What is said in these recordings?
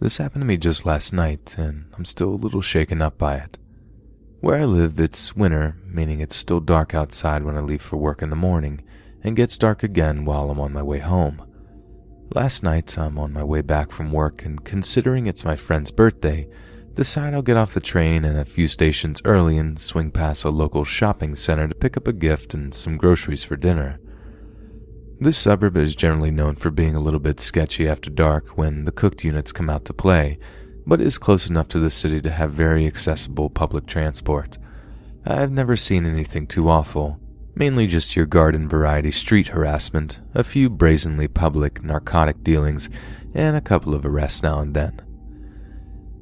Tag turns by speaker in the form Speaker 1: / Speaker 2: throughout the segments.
Speaker 1: This happened to me just last night, and I'm still a little shaken up by it. Where I live, it's winter, meaning it's still dark outside when I leave for work in the morning, and gets dark again while I'm on my way home. Last night, I'm on my way back from work, and considering it's my friend's birthday, decide I'll get off the train and a few stations early and swing past a local shopping center to pick up a gift and some groceries for dinner. This suburb is generally known for being a little bit sketchy after dark when the cooked units come out to play, but is close enough to the city to have very accessible public transport. I've never seen anything too awful, mainly just your garden variety street harassment, a few brazenly public narcotic dealings, and a couple of arrests now and then.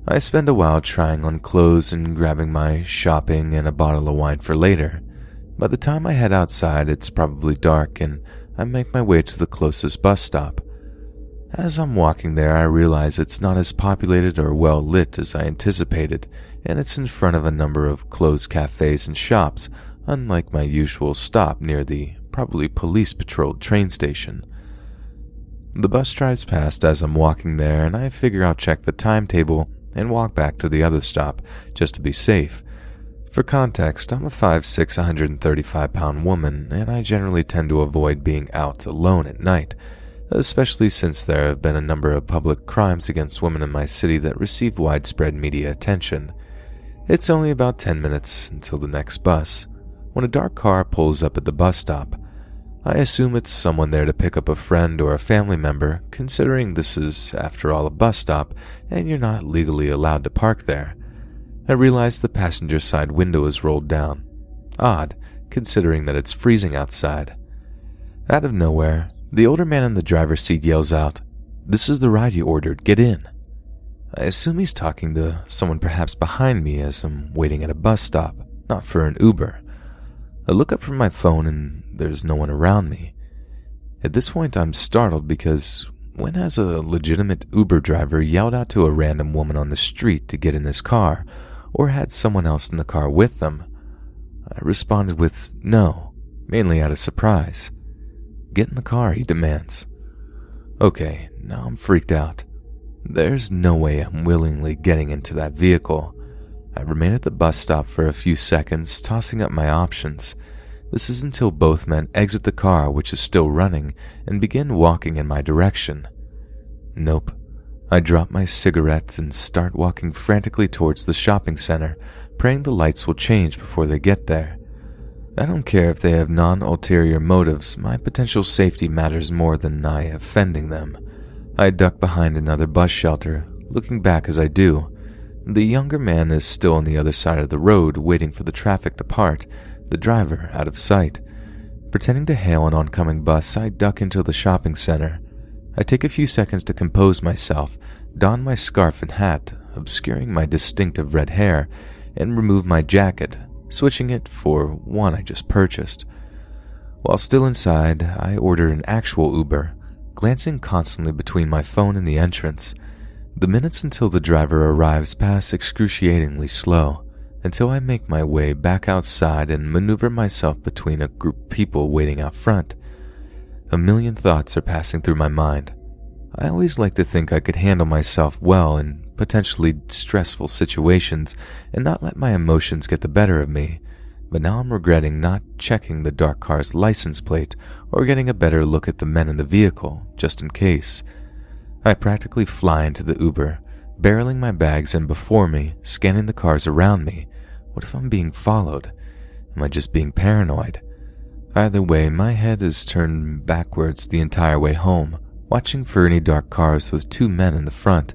Speaker 1: I spend a while trying on clothes and grabbing my shopping and a bottle of wine for later. By the time I head outside, it's probably dark and I make my way to the closest bus stop. As I'm walking there, I realize it's not as populated or well lit as I anticipated, and it's in front of a number of closed cafes and shops, unlike my usual stop near the probably police-patrolled train station. The bus drives past as I'm walking there, and I figure I'll check the timetable and walk back to the other stop, just to be safe. For context, I'm a 5'6", 135-pound woman, and I generally tend to avoid being out alone at night, especially since there have been a number of public crimes against women in my city that receive widespread media attention. It's only about 10 minutes until the next bus, when a dark car pulls up at the bus stop. I assume it's someone there to pick up a friend or a family member, considering this is, after all, a bus stop, and you're not legally allowed to park there. I realize the passenger side window is rolled down. Odd, considering that it's freezing outside. Out of nowhere, the older man in the driver's seat yells out, "This is the ride you ordered, get in." I assume he's talking to someone perhaps behind me as I'm waiting at a bus stop, not for an Uber. I look up from my phone and there's no one around me. At this point, I'm startled because when has a legitimate Uber driver yelled out to a random woman on the street to get in his car, or had someone else in the car with them? I responded with no, mainly out of surprise. "Get in the car," he demands. Okay, now I'm freaked out. There's no way I'm willingly getting into that vehicle. I remain at the bus stop for a few seconds, tossing up my options. This is until both men exit the car, which is still running, and begin walking in my direction. Nope. I drop my cigarette and start walking frantically towards the shopping center, praying the lights will change before they get there. I don't care if they have non-ulterior motives, my potential safety matters more than I offending them. I duck behind another bus shelter, looking back as I do. The younger man is still on the other side of the road, waiting for the traffic to part, the driver out of sight. Pretending to hail an oncoming bus, I duck into the shopping center. I take a few seconds to compose myself, don my scarf and hat, obscuring my distinctive red hair, and remove my jacket, switching it for one I just purchased. While still inside, I order an actual Uber, glancing constantly between my phone and the entrance. The minutes until the driver arrives pass excruciatingly slow, until I make my way back outside and maneuver myself between a group of people waiting out front. A million thoughts are passing through my mind. I always like to think I could handle myself well in potentially stressful situations and not let my emotions get the better of me, but now I'm regretting not checking the dark car's license plate or getting a better look at the men in the vehicle, just in case. I practically fly into the Uber, barreling my bags in before me, scanning the cars around me. What if I'm being followed? Am I just being paranoid? Either way, my head is turned backwards the entire way home, watching for any dark cars with two men in the front.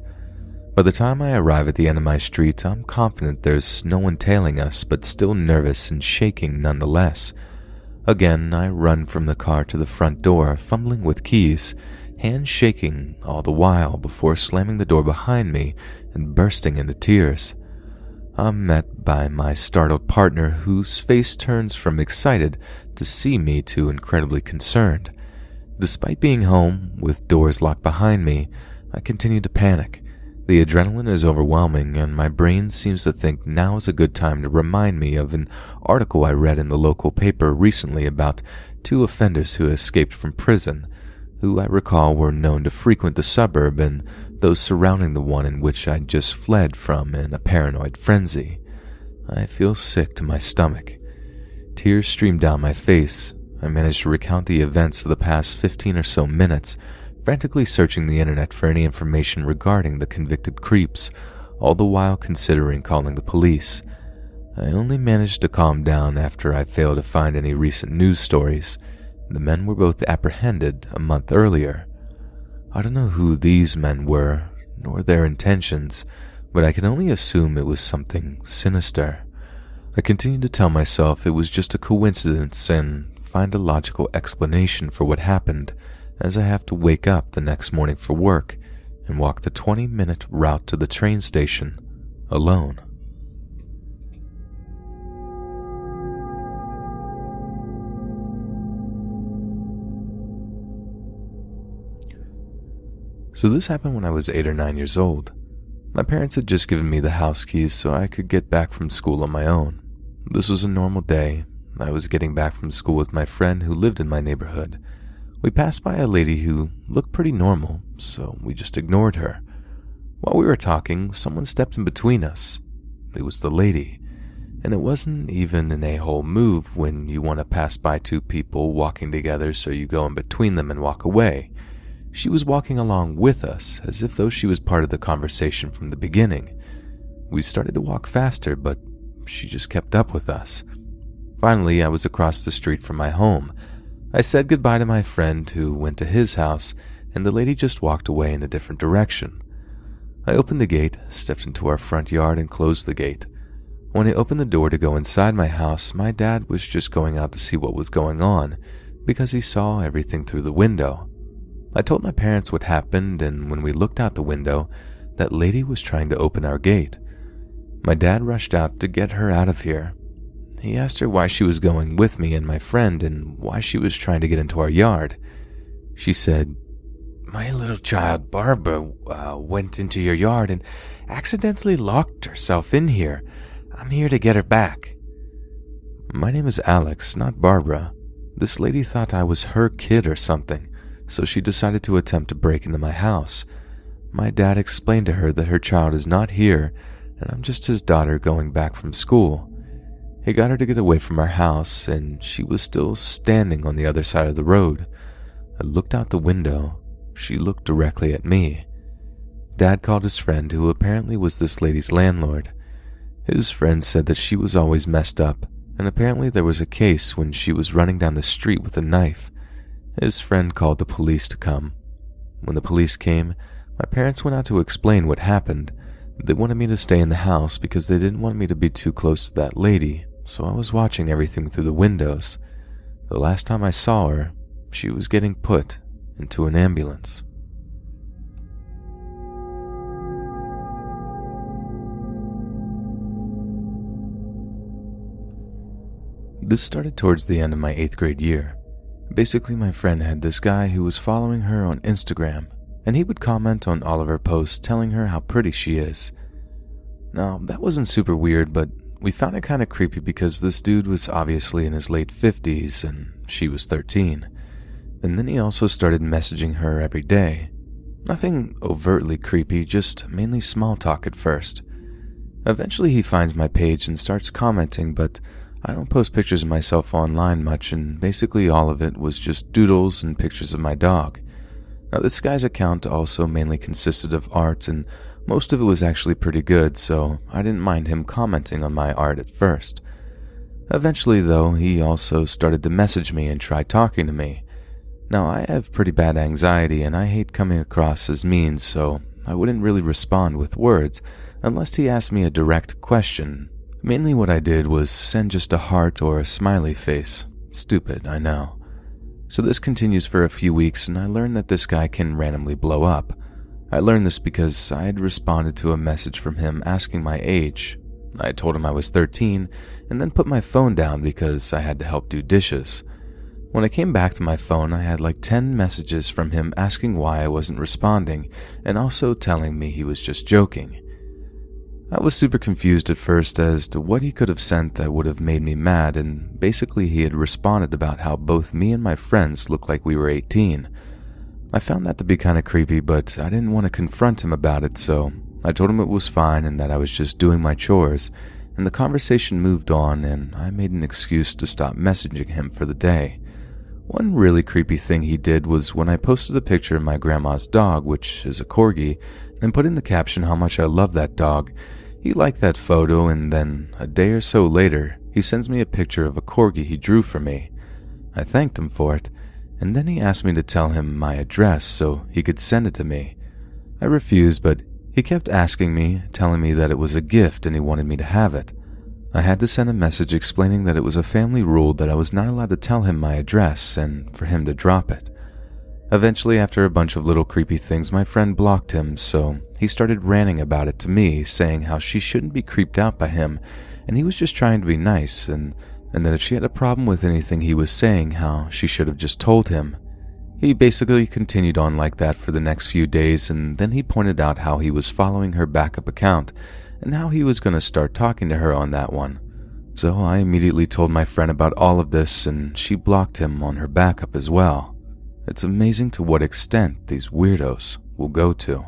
Speaker 1: By the time I arrive at the end of my street, I'm confident there's no one tailing us, but still nervous and shaking nonetheless. Again, I run from the car to the front door, fumbling with keys, hands shaking all the while before slamming the door behind me and bursting into tears. I'm met by my startled partner, whose face turns from excited to see me to incredibly concerned. Despite being home, with doors locked behind me, I continue to panic. The adrenaline is overwhelming, and my brain seems to think now is a good time to remind me of an article I read in the local paper recently about two offenders who escaped from prison, who I recall were known to frequent the suburb and those surrounding the one in which I'd just fled from in a paranoid frenzy. I feel sick to my stomach. Tears streamed down my face. I managed to recount the events of the past 15 or so minutes, frantically searching the internet for any information regarding the convicted creeps, all the while considering calling the police. I only managed to calm down after I failed to find any recent news stories. The men were both apprehended a month earlier. I don't know who these men were, nor their intentions, but I can only assume it was something sinister. I continued to tell myself it was just a coincidence and find a logical explanation for what happened, as I have to wake up the next morning for work and walk the 20-minute route to the train station alone. So this happened when I was 8 or 9 years old. My parents had just given me the house keys so I could get back from school on my own. This was a normal day. I was getting back from school with my friend who lived in my neighborhood. We passed by a lady who looked pretty normal, so we just ignored her. While we were talking, someone stepped in between us. It was the lady, and it wasn't even an a-hole move when you want to pass by two people walking together so you go in between them and walk away. She was walking along with us, as if though she was part of the conversation from the beginning. We started to walk faster, but she just kept up with us. Finally, I was across the street from my home. I said goodbye to my friend who went to his house, and the lady just walked away in a different direction. I opened the gate, stepped into our front yard, and closed the gate. When I opened the door to go inside my house, my dad was just going out to see what was going on, because he saw everything through the window. I told my parents what happened, and when we looked out the window, that lady was trying to open our gate. My dad rushed out to get her out of here. He asked her why she was going with me and my friend and why she was trying to get into our yard. She said, "My little child Barbara went into your yard and accidentally locked herself in here. I'm here to get her back." My name is Alex, not Barbara. This lady thought I was her kid or something, so she decided to attempt to break into my house. My dad explained to her that her child is not here and I'm just his daughter going back from school. He got her to get away from our house, and she was still standing on the other side of the road. I looked out the window. She looked directly at me. Dad called his friend, who apparently was this lady's landlord. His friend said that she was always messed up, and apparently there was a case when she was running down the street with a knife. His friend called the police to come. When the police came, my parents went out to explain what happened. They wanted me to stay in the house because they didn't want me to be too close to that lady, so I was watching everything through the windows. The last time I saw her, she was getting put into an ambulance. This started towards the end of my 8th grade year. Basically, my friend had this guy who was following her on Instagram, and he would comment on all of her posts telling her how pretty she is. Now, that wasn't super weird, but we found it kind of creepy because this dude was obviously in his late 50s and she was 13. And then he also started messaging her every day. Nothing overtly creepy, just mainly small talk at first. Eventually he finds my page and starts commenting, but I don't post pictures of myself online much, and basically all of it was just doodles and pictures of my dog. Now, this guy's account also mainly consisted of art, and most of it was actually pretty good, so I didn't mind him commenting on my art at first. Eventually, though, he also started to message me and try talking to me. Now, I have pretty bad anxiety, and I hate coming across as mean, so I wouldn't really respond with words unless he asked me a direct question. Mainly what I did was send just a heart or a smiley face. Stupid, I know. So this continues for a few weeks, and I learned that this guy can randomly blow up. I learned this because I had responded to a message from him asking my age. I told him I was 13, and then put my phone down because I had to help do dishes. When I came back to my phone, I had like 10 messages from him asking why I wasn't responding, and also telling me he was just joking. I was super confused at first as to what he could have sent that would have made me mad, and basically he had responded about how both me and my friends looked like we were 18. I found that to be kind of creepy, but I didn't want to confront him about it, so I told him it was fine and that I was just doing my chores, and the conversation moved on, and I made an excuse to stop messaging him for the day. One really creepy thing he did was when I posted a picture of my grandma's dog, which is a corgi, and put in the caption how much I love that dog. He liked that photo, and then a day or so later, he sends me a picture of a corgi he drew for me. I thanked him for it, and then he asked me to tell him my address so he could send it to me. I refused, but he kept asking me, telling me that it was a gift and he wanted me to have it. I had to send a message explaining that it was a family rule that I was not allowed to tell him my address and for him to drop it. Eventually, after a bunch of little creepy things, my friend blocked him, so he started ranting about it to me, saying how she shouldn't be creeped out by him, and he was just trying to be nice, and that if she had a problem with anything he was saying, how she should have just told him. He basically continued on like that for the next few days, and then he pointed out how he was following her backup account, and how he was going to start talking to her on that one. So I immediately told my friend about all of this, and she blocked him on her backup as well. It's amazing to what extent these weirdos will go to.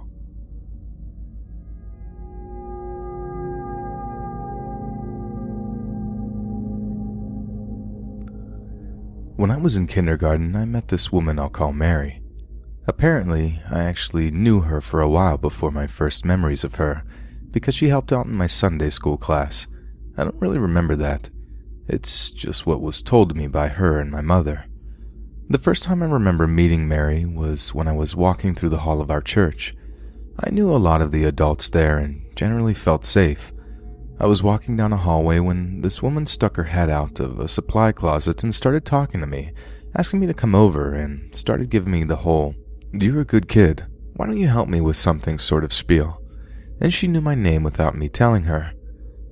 Speaker 1: When I was in kindergarten, I met this woman I'll call Mary. Apparently, I actually knew her for a while before my first memories of her, because she helped out in my Sunday school class. I don't really remember that. It's just what was told to me by her and my mother. The first time I remember meeting Mary was when I was walking through the hall of our church. I knew a lot of the adults there and generally felt safe. I was walking down a hallway when this woman stuck her head out of a supply closet and started talking to me, asking me to come over, and started giving me the whole, "You're a good kid. Why don't you help me with something" sort of spiel. And she knew my name without me telling her.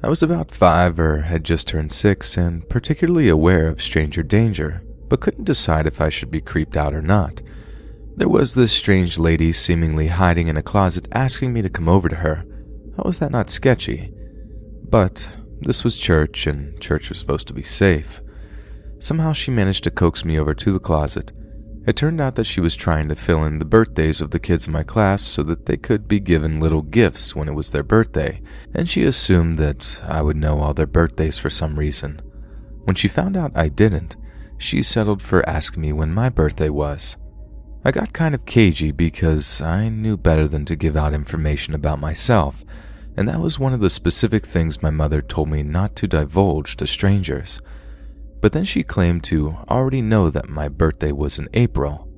Speaker 1: I was about 5 or had just turned 6 and particularly aware of stranger danger, but couldn't decide if I should be creeped out or not. There was this strange lady seemingly hiding in a closet asking me to come over to her. How was that not sketchy? But this was church, and church was supposed to be safe. Somehow she managed to coax me over to the closet. It turned out that she was trying to fill in the birthdays of the kids in my class so that they could be given little gifts when it was their birthday, and she assumed that I would know all their birthdays for some reason. When she found out I didn't, she settled for asking me when my birthday was. I got kind of cagey because I knew better than to give out information about myself, and that was one of the specific things my mother told me not to divulge to strangers. But then she claimed to already know that my birthday was in April.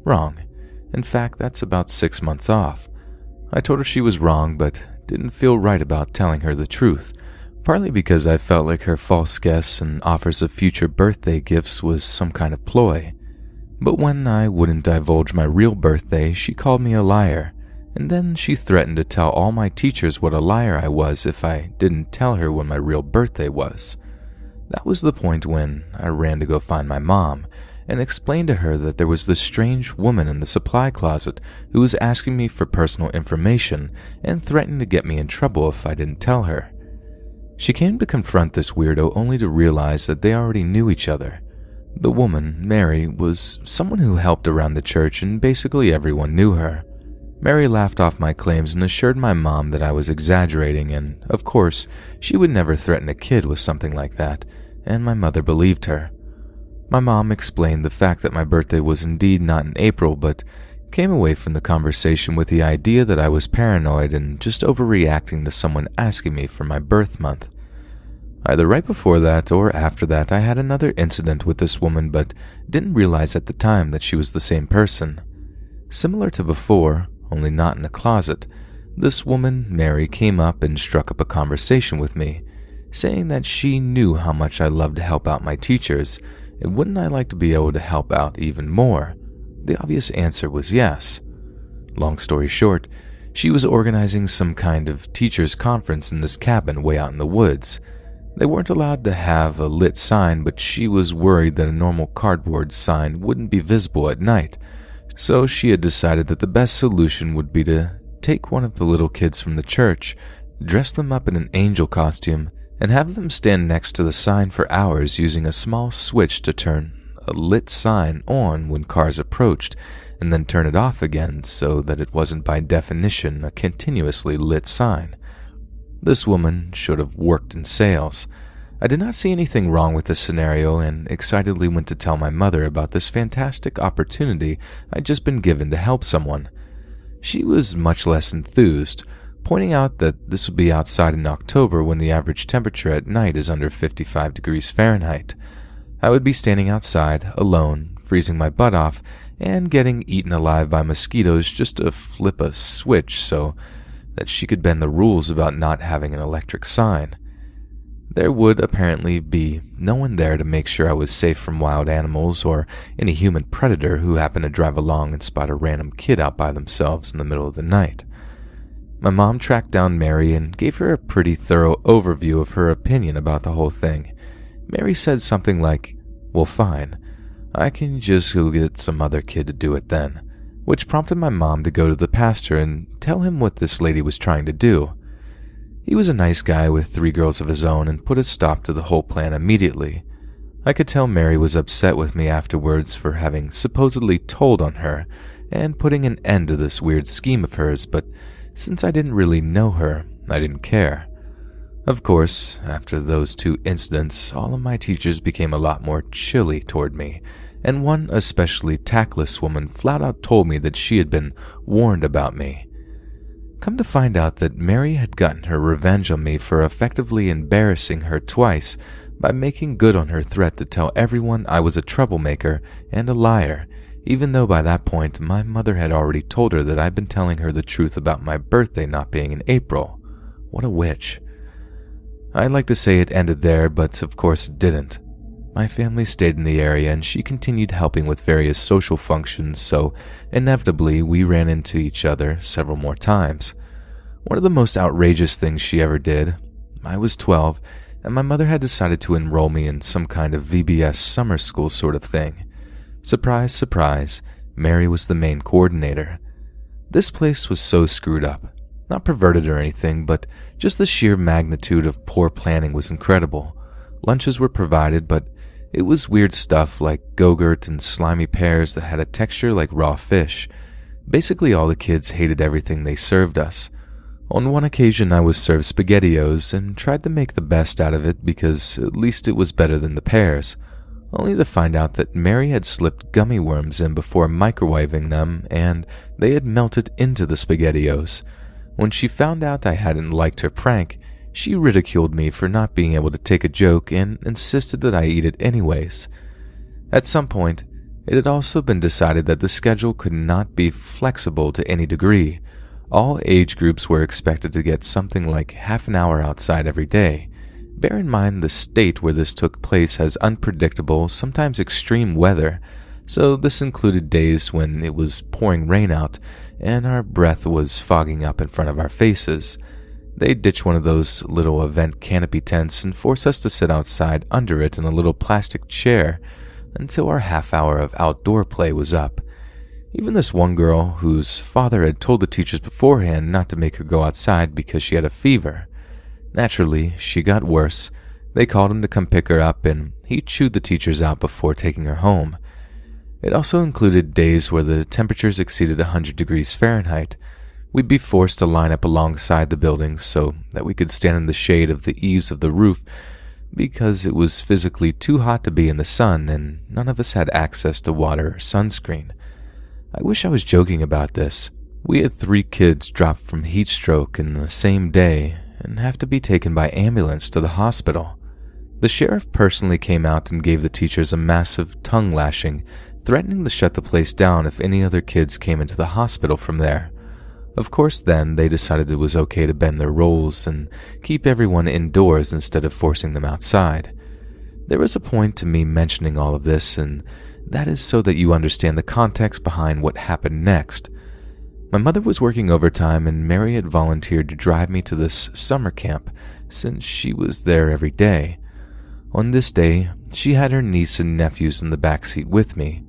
Speaker 1: Wrong. In fact, that's about 6 months off. I told her she was wrong, but didn't feel right about telling her the truth, partly because I felt like her false guess and offers of future birthday gifts was some kind of ploy. But when I wouldn't divulge my real birthday, she called me a liar, and then she threatened to tell all my teachers what a liar I was if I didn't tell her when my real birthday was. That was the point when I ran to go find my mom and explained to her that there was this strange woman in the supply closet who was asking me for personal information and threatened to get me in trouble if I didn't tell her. She came to confront this weirdo only to realize that they already knew each other. The woman, Mary, was someone who helped around the church and basically everyone knew her. Mary laughed off my claims and assured my mom that I was exaggerating, and, of course, she would never threaten a kid with something like that, and my mother believed her. My mom explained the fact that my birthday was indeed not in April, but came away from the conversation with the idea that I was paranoid and just overreacting to someone asking me for my birth month. Either right before that or after that, I had another incident with this woman, but didn't realize at the time that she was the same person. Similar to before, only not in a closet, this woman, Mary, came up and struck up a conversation with me, saying that she knew how much I loved to help out my teachers, and wouldn't I like to be able to help out even more? The obvious answer was yes. Long story short, she was organizing some kind of teachers' conference in this cabin way out in the woods. They weren't allowed to have a lit sign, but she was worried that a normal cardboard sign wouldn't be visible at night, so she had decided that the best solution would be to take one of the little kids from the church, dress them up in an angel costume, and have them stand next to the sign for hours using a small switch to turn a lit sign on when cars approached, and then turn it off again so that it wasn't by definition a continuously lit sign. This woman should have worked in sales. I did not see anything wrong with this scenario and excitedly went to tell my mother about this fantastic opportunity I'd just been given to help someone. She was much less enthused, pointing out that this would be outside in October when the average temperature at night is under 55 degrees Fahrenheit. I would be standing outside, alone, freezing my butt off, and getting eaten alive by mosquitoes just to flip a switch so that she could bend the rules about not having an electric sign. There would apparently be no one there to make sure I was safe from wild animals or any human predator who happened to drive along and spot a random kid out by themselves in the middle of the night. My mom tracked down Mary and gave her a pretty thorough overview of her opinion about the whole thing. Mary said something like, "Well, fine, I can just go get some other kid to do it then," which prompted my mom to go to the pastor and tell him what this lady was trying to do. He was a nice guy with 3 girls of his own and put a stop to the whole plan immediately. I could tell Mary was upset with me afterwards for having supposedly told on her and putting an end to this weird scheme of hers, but since I didn't really know her, I didn't care. Of course, after those 2 incidents, all of my teachers became a lot more chilly toward me, and one especially tactless woman flat out told me that she had been warned about me. Come to find out that Mary had gotten her revenge on me for effectively embarrassing her twice by making good on her threat to tell everyone I was a troublemaker and a liar, even though by that point my mother had already told her that I'd been telling her the truth about my birthday not being in April. What a witch. I'd like to say it ended there, but of course it didn't. My family stayed in the area and she continued helping with various social functions, so inevitably we ran into each other several more times. One of the most outrageous things she ever did, I was 12, and my mother had decided to enroll me in some kind of VBS summer school sort of thing. Surprise, surprise, Mary was the main coordinator. This place was so screwed up. Not perverted or anything, but just the sheer magnitude of poor planning was incredible. Lunches were provided, but it was weird stuff like Go-Gurt and slimy pears that had a texture like raw fish. Basically all the kids hated everything they served us. On one occasion I was served SpaghettiOs and tried to make the best out of it because at least it was better than the pears, only to find out that Mary had slipped gummy worms in before microwaving them and they had melted into the SpaghettiOs. When she found out I hadn't liked her prank, she ridiculed me for not being able to take a joke and insisted that I eat it anyways. At some point, it had also been decided that the schedule could not be flexible to any degree. All age groups were expected to get something like half an hour outside every day. Bear in mind the state where this took place has unpredictable, sometimes extreme weather, so this included days when it was pouring rain out and our breath was fogging up in front of our faces. They'd ditch one of those little event canopy tents and force us to sit outside under it in a little plastic chair until our half hour of outdoor play was up. Even this one girl, whose father had told the teachers beforehand not to make her go outside because she had a fever. Naturally, she got worse. They called him to come pick her up and he chewed the teachers out before taking her home. It also included days where the temperatures exceeded 100 degrees Fahrenheit. We'd be forced to line up alongside the buildings so that we could stand in the shade of the eaves of the roof because it was physically too hot to be in the sun and none of us had access to water or sunscreen. I wish I was joking about this. We had 3 kids drop from heat stroke in the same day and have to be taken by ambulance to the hospital. The sheriff personally came out and gave the teachers a massive tongue lashing, threatening to shut the place down if any other kids came into the hospital from there. Of course, then, they decided it was okay to bend their rules and keep everyone indoors instead of forcing them outside. There was a point to me mentioning all of this, and that is so that you understand the context behind what happened next. My mother was working overtime, and Mary had volunteered to drive me to this summer camp, since she was there every day. On this day, she had her niece and nephews in the back seat with me.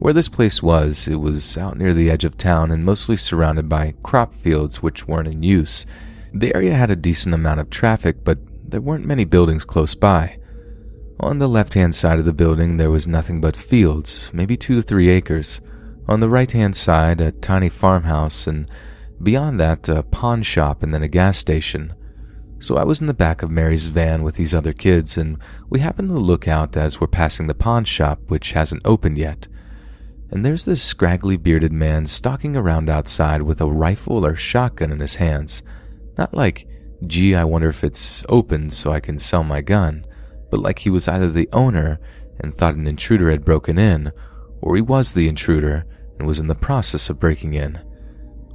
Speaker 1: Where this place was, it was out near the edge of town and mostly surrounded by crop fields which weren't in use. The area had a decent amount of traffic, but there weren't many buildings close by. On the left-hand side of the building, there was nothing but fields, maybe 2 to 3 acres. On the right-hand side, a tiny farmhouse, and beyond that, a pawn shop and then a gas station. So I was in the back of Mary's van with these other kids, and we happened to look out as we're passing the pawn shop, which hasn't opened yet. And there's this scraggly bearded man stalking around outside with a rifle or shotgun in his hands. Not like, gee, I wonder if it's open so I can sell my gun, but like he was either the owner and thought an intruder had broken in, or he was the intruder and was in the process of breaking in.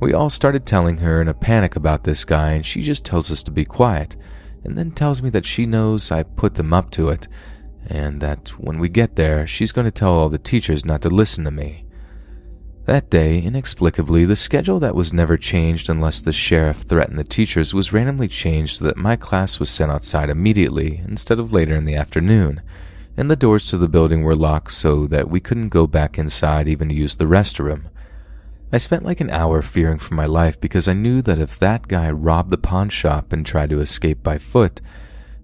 Speaker 1: We all started telling her in a panic about this guy, and she just tells us to be quiet, and then tells me that she knows I put them up to it, and that when we get there, she's going to tell all the teachers not to listen to me. That day, inexplicably, the schedule that was never changed unless the sheriff threatened the teachers was randomly changed so that my class was sent outside immediately instead of later in the afternoon, and the doors to the building were locked so that we couldn't go back inside even to use the restroom. I spent like an hour fearing for my life because I knew that if that guy robbed the pawn shop and tried to escape by foot,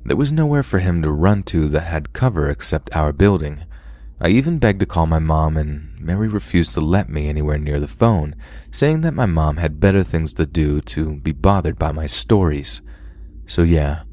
Speaker 1: there was nowhere for him to run to that had cover except our building. I even begged to call my mom, and Mary refused to let me anywhere near the phone, saying that my mom had better things to do to be bothered by my stories. So yeah,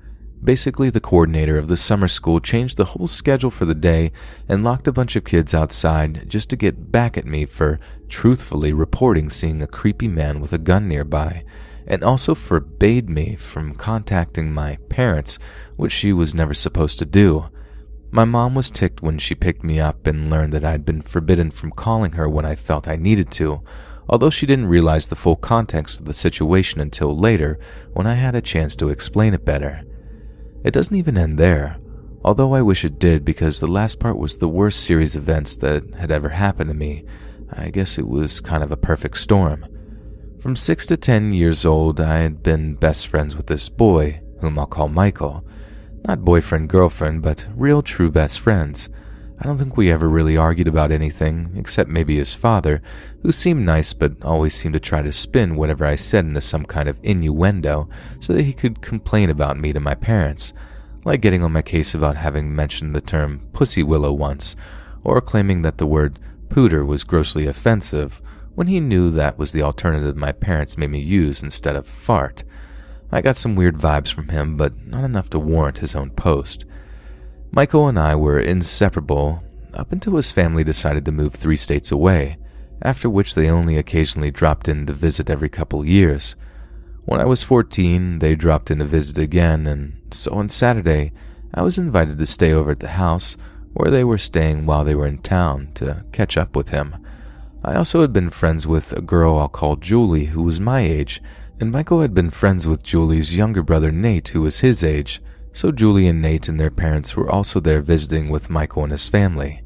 Speaker 1: basically the coordinator of the summer school changed the whole schedule for the day and locked a bunch of kids outside just to get back at me for truthfully reporting seeing a creepy man with a gun nearby, and also forbade me from contacting my parents, which she was never supposed to do. My mom was ticked when she picked me up and learned that I'd been forbidden from calling her when I felt I needed to, although she didn't realize the full context of the situation until later when I had a chance to explain it better. It doesn't even end there, although I wish it did because the last part was the worst series of events that had ever happened to me. I guess it was kind of a perfect storm. From 6 to 10 years old, I had been best friends with this boy, whom I'll call Michael. Not boyfriend-girlfriend, but real true best friends. I don't think we ever really argued about anything, except maybe his father, who seemed nice but always seemed to try to spin whatever I said into some kind of innuendo so that he could complain about me to my parents, like getting on my case about having mentioned the term pussy willow once, or claiming that the word pooter was grossly offensive when he knew that was the alternative my parents made me use instead of fart. I got some weird vibes from him, but not enough to warrant his own post. Michael and I were inseparable up until his family decided to move 3 states away, after which they only occasionally dropped in to visit every couple years. When I was 14, they dropped in to visit again, and so on Saturday, I was invited to stay over at the house where they were staying while they were in town to catch up with him. I also had been friends with a girl I'll call Julie, who was my age, and Michael had been friends with Julie's younger brother Nate, who was his age, so Julie and Nate and their parents were also there visiting with Michael and his family.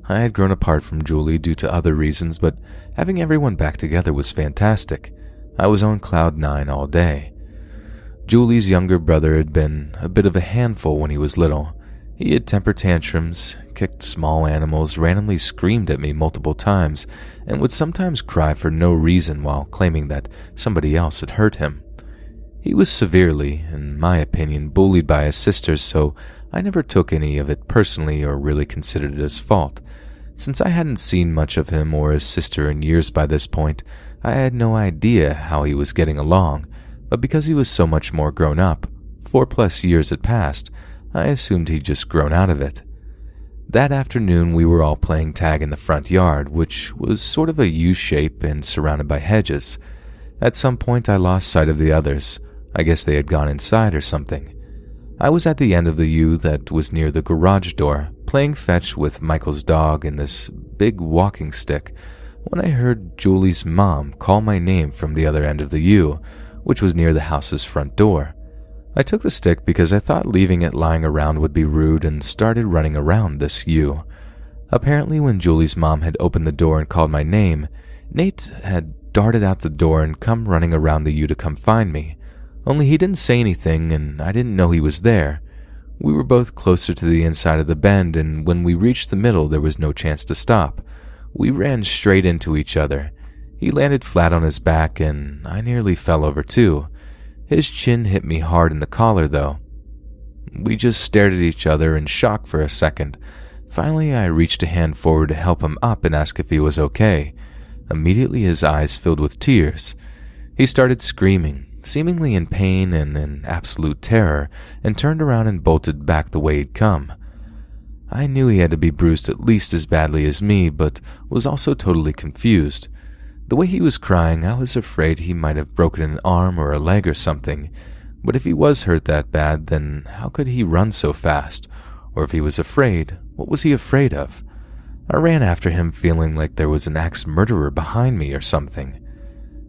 Speaker 1: I had grown apart from Julie due to other reasons, but having everyone back together was fantastic. I was on cloud 9 all day. Julie's younger brother had been a bit of a handful when he was little. He had temper tantrums, kicked small animals, randomly screamed at me multiple times, and would sometimes cry for no reason while claiming that somebody else had hurt him. He was severely, in my opinion, bullied by his sisters, so I never took any of it personally or really considered it his fault. Since I hadn't seen much of him or his sister in years by this point, I had no idea how he was getting along, but because he was so much more grown up, 4+ years had passed, I assumed he'd just grown out of it. That afternoon we were all playing tag in the front yard, which was sort of a U-shape and surrounded by hedges. At some point I lost sight of the others. I guess they had gone inside or something. I was at the end of the U that was near the garage door, playing fetch with Michael's dog and this big walking stick, when I heard Julie's mom call my name from the other end of the U, which was near the house's front door. I took the stick because I thought leaving it lying around would be rude and started running around this U. Apparently when Julie's mom had opened the door and called my name, Nate had darted out the door and come running around the U to come find me. Only he didn't say anything and I didn't know he was there. We were both closer to the inside of the bend, and when we reached the middle there was no chance to stop. We ran straight into each other. He landed flat on his back and I nearly fell over too. His chin hit me hard in the collar though. We just stared at each other in shock for a second. Finally I reached a hand forward to help him up and ask if he was okay. Immediately his eyes filled with tears. He started screaming, seemingly in pain and in absolute terror, and turned around and bolted back the way he'd come. I knew he had to be bruised at least as badly as me, but was also totally confused. The way he was crying, I was afraid he might have broken an arm or a leg or something. But if he was hurt that bad, then how could he run so fast? Or if he was afraid, what was he afraid of? I ran after him feeling like there was an axe murderer behind me or something.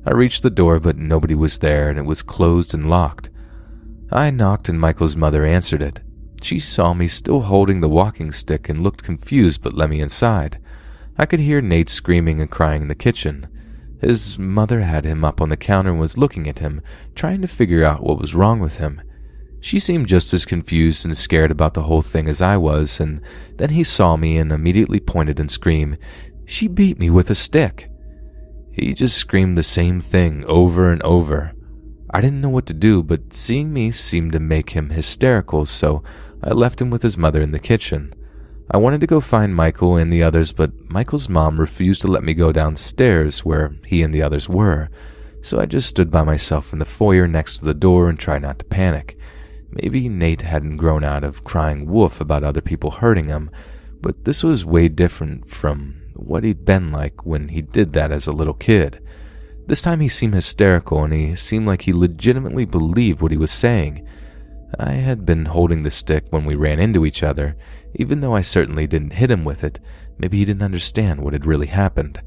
Speaker 1: I reached the door, but nobody was there and it was closed and locked. I knocked and Michael's mother answered it. She saw me still holding the walking stick and looked confused but let me inside. I could hear Nate screaming and crying in the kitchen. His mother had him up on the counter and was looking at him, trying to figure out what was wrong with him. She seemed just as confused and scared about the whole thing as I was, and then he saw me and immediately pointed and screamed, "She beat me with a stick." He just screamed the same thing over and over. I didn't know what to do, but seeing me seemed to make him hysterical, so I left him with his mother in the kitchen. I wanted to go find Michael and the others, but Michael's mom refused to let me go downstairs where he and the others were, so I just stood by myself in the foyer next to the door and tried not to panic. Maybe Nate hadn't grown out of crying wolf about other people hurting him, but this was way different from what he'd been like when he did that as a little kid. This time he seemed hysterical and he seemed like he legitimately believed what he was saying. I had been holding the stick when we ran into each other. Even though I certainly didn't hit him with it, maybe he didn't understand what had really happened.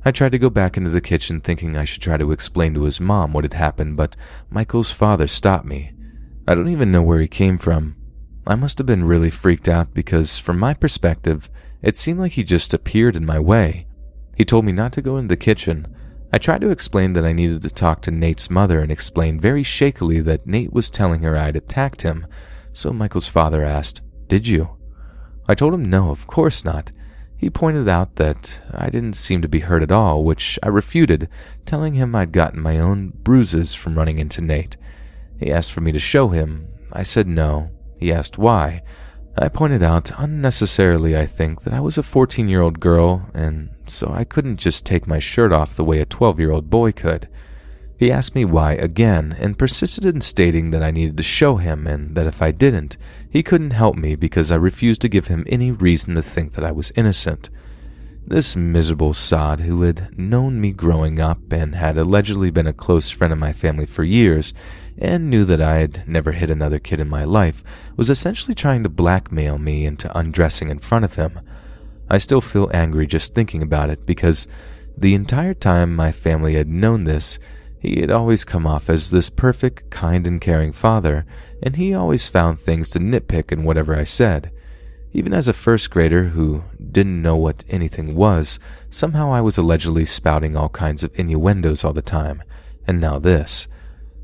Speaker 1: I tried to go back into the kitchen thinking I should try to explain to his mom what had happened, but Michael's father stopped me. I don't even know where he came from. I must have been really freaked out because, from my perspective, it seemed like he just appeared in my way. He told me not to go into the kitchen. I tried to explain that I needed to talk to Nate's mother and explained very shakily that Nate was telling her I'd attacked him, so Michael's father asked, "Did you?" I told him no, of course not. He pointed out that I didn't seem to be hurt at all, which I refuted, telling him I'd gotten my own bruises from running into Nate. He asked for me to show him. I said no. He asked why. I pointed out, unnecessarily I think, that I was a 14-year-old girl, and so I couldn't just take my shirt off the way a 12-year-old boy could. He asked me why again, and persisted in stating that I needed to show him, and that if I didn't, he couldn't help me because I refused to give him any reason to think that I was innocent. This miserable sod, who had known me growing up and had allegedly been a close friend of my family for years, and knew that I had never hit another kid in my life, was essentially trying to blackmail me into undressing in front of him. I still feel angry just thinking about it because the entire time my family had known this, he had always come off as this perfect, kind, and caring father, and he always found things to nitpick in whatever I said. Even as a first grader who didn't know what anything was, somehow I was allegedly spouting all kinds of innuendos all the time, and now this.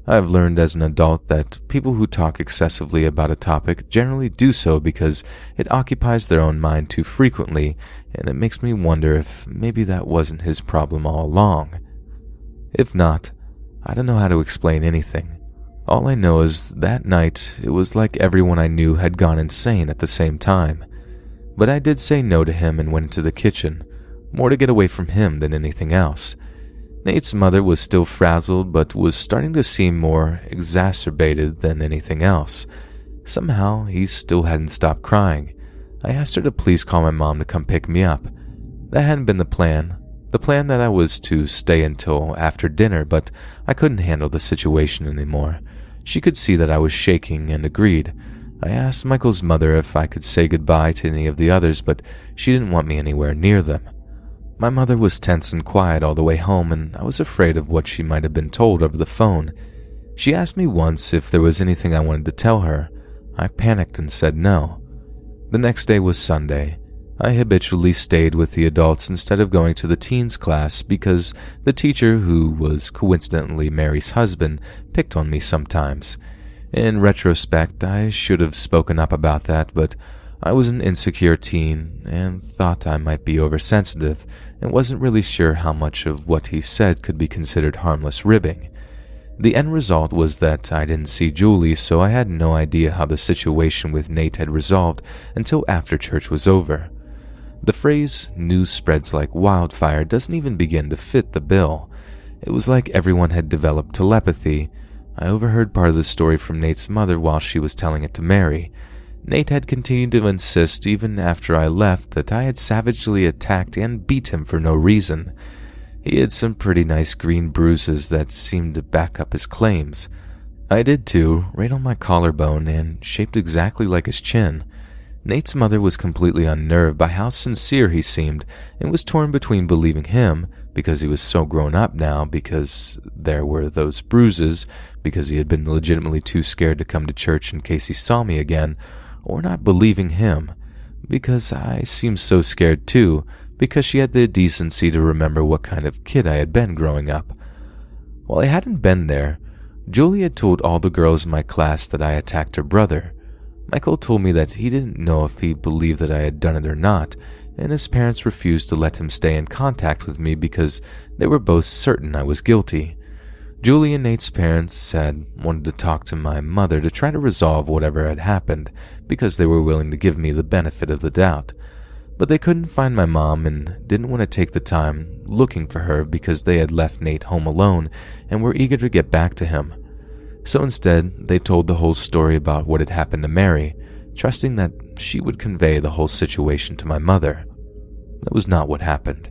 Speaker 1: I've learned as an adult that people who talk excessively about a topic generally do so because it occupies their own mind too frequently, and it makes me wonder if maybe that wasn't his problem all along. If not, I don't know how to explain anything. All I know is that night it was like everyone I knew had gone insane at the same time. But I did say no to him and went into the kitchen, more to get away from him than anything else. Nate's mother was still frazzled but was starting to seem more exacerbated than anything else. Somehow he still hadn't stopped crying. I asked her to please call my mom to come pick me up. That hadn't been the plan. The plan that I was to stay until after dinner, but I couldn't handle the situation anymore. She could see that I was shaking and agreed. I asked Michael's mother if I could say goodbye to any of the others, but she didn't want me anywhere near them. My mother was tense and quiet all the way home, and I was afraid of what she might have been told over the phone. She asked me once if there was anything I wanted to tell her. I panicked and said no. The next day was Sunday. I habitually stayed with the adults instead of going to the teens class because the teacher, who was coincidentally Mary's husband, picked on me sometimes. In retrospect, I should have spoken up about that, but I was an insecure teen and thought I might be oversensitive and wasn't really sure how much of what he said could be considered harmless ribbing. The end result was that I didn't see Julie, so I had no idea how the situation with Nate had resolved until after church was over. The phrase, news spreads like wildfire, doesn't even begin to fit the bill. It was like everyone had developed telepathy. I overheard part of the story from Nate's mother while she was telling it to Mary. Nate had continued to insist even after I left that I had savagely attacked and beat him for no reason. He had some pretty nice green bruises that seemed to back up his claims. I did too, right on my collarbone and shaped exactly like his chin. Nate's mother was completely unnerved by how sincere he seemed and was torn between believing him, because he was so grown up now, because there were those bruises, because he had been legitimately too scared to come to church in case he saw me again, or not believing him, because I seemed so scared too, because she had the decency to remember what kind of kid I had been growing up. While I hadn't been there, Julie had told all the girls in my class that I attacked her brother. Michael told me that he didn't know if he believed that I had done it or not, and his parents refused to let him stay in contact with me because they were both certain I was guilty. Julie and Nate's parents had wanted to talk to my mother to try to resolve whatever had happened because they were willing to give me the benefit of the doubt. But they couldn't find my mom and didn't want to take the time looking for her because they had left Nate home alone and were eager to get back to him. So instead, they told the whole story about what had happened to Mary, trusting that she would convey the whole situation to my mother. That was not what happened.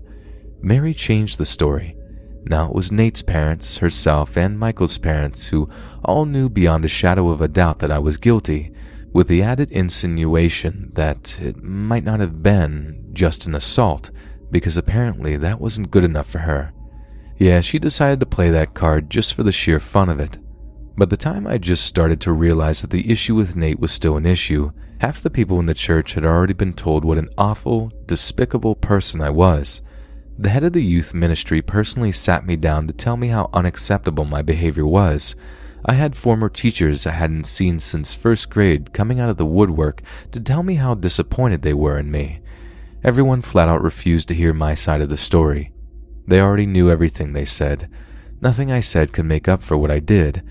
Speaker 1: Mary changed the story. Now it was Nate's parents, herself, and Michael's parents who all knew beyond a shadow of a doubt that I was guilty, with the added insinuation that it might not have been just an assault, because apparently that wasn't good enough for her. Yeah, she decided to play that card just for the sheer fun of it. By the time I just started to realize that the issue with Nate was still an issue, half the people in the church had already been told what an awful, despicable person I was. The head of the youth ministry personally sat me down to tell me how unacceptable my behavior was. I had former teachers I hadn't seen since first grade coming out of the woodwork to tell me how disappointed they were in me. Everyone flat out refused to hear my side of the story. They already knew everything, they said. Nothing I said could make up for what I did.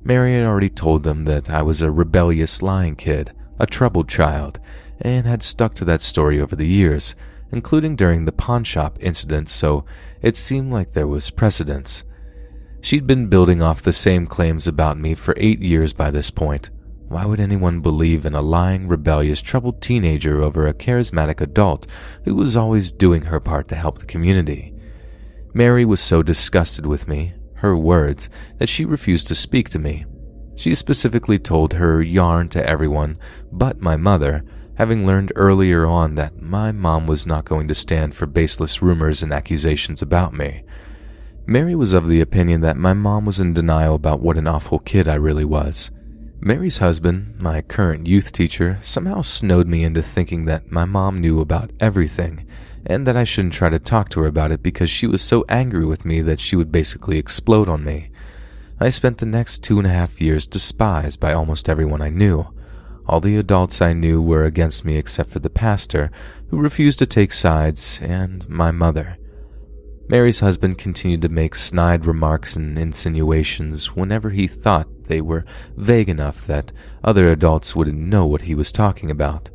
Speaker 1: Mary had already told them that I was a rebellious, lying kid, a troubled child, and had stuck to that story over the years, including during the pawn shop incident, so it seemed like there was precedence. She'd been building off the same claims about me for 8 years by this point. Why would anyone believe in a lying, rebellious, troubled teenager over a charismatic adult who was always doing her part to help the community? Mary was so disgusted with me, her words, that she refused to speak to me. She specifically told her yarn to everyone but my mother, having learned earlier on that my mom was not going to stand for baseless rumors and accusations about me. Mary was of the opinion that my mom was in denial about what an awful kid I really was. Mary's husband, my current youth teacher, somehow snowed me into thinking that my mom knew about everything, and that I shouldn't try to talk to her about it because she was so angry with me that she would basically explode on me. I spent the next 2.5 years despised by almost everyone I knew. All the adults I knew were against me except for the pastor, who refused to take sides, and my mother. Mary's husband continued to make snide remarks and insinuations whenever he thought they were vague enough that other adults wouldn't know what he was talking about.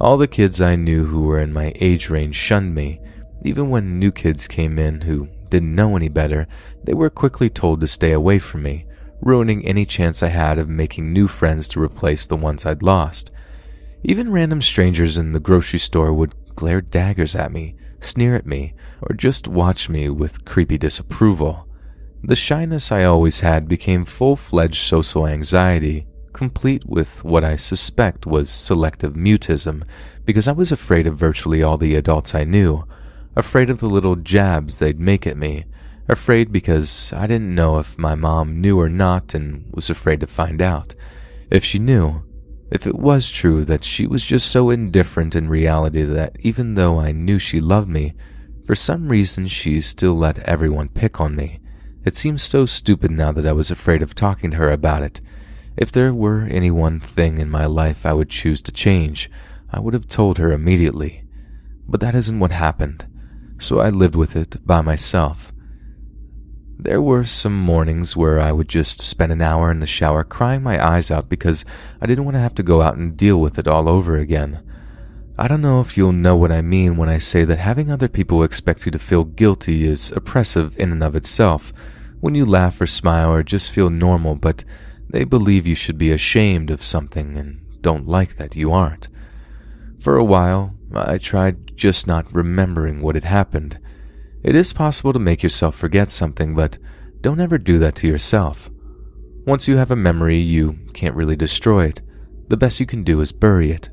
Speaker 1: All the kids I knew who were in my age range shunned me. Even when new kids came in who didn't know any better, they were quickly told to stay away from me, ruining any chance I had of making new friends to replace the ones I'd lost. Even random strangers in the grocery store would glare daggers at me, sneer at me, or just watch me with creepy disapproval. The shyness I always had became full-fledged social anxiety, complete with what I suspect was selective mutism, because I was afraid of virtually all the adults I knew, afraid of the little jabs they'd make at me, afraid because I didn't know if my mom knew or not and was afraid to find out. If she knew, if it was true that she was just so indifferent in reality that even though I knew she loved me, for some reason she still let everyone pick on me. It seems so stupid now that I was afraid of talking to her about it. If there were any one thing in my life I would choose to change, I would have told her immediately. But that isn't what happened, so I lived with it by myself. There were some mornings where I would just spend an hour in the shower crying my eyes out because I didn't want to have to go out and deal with it all over again. I don't know if you'll know what I mean when I say that having other people expect you to feel guilty is oppressive in and of itself. When you laugh or smile or just feel normal, but they believe you should be ashamed of something and don't like that you aren't. For a while, I tried just not remembering what had happened. It is possible to make yourself forget something, but don't ever do that to yourself. Once you have a memory, you can't really destroy it. The best you can do is bury it.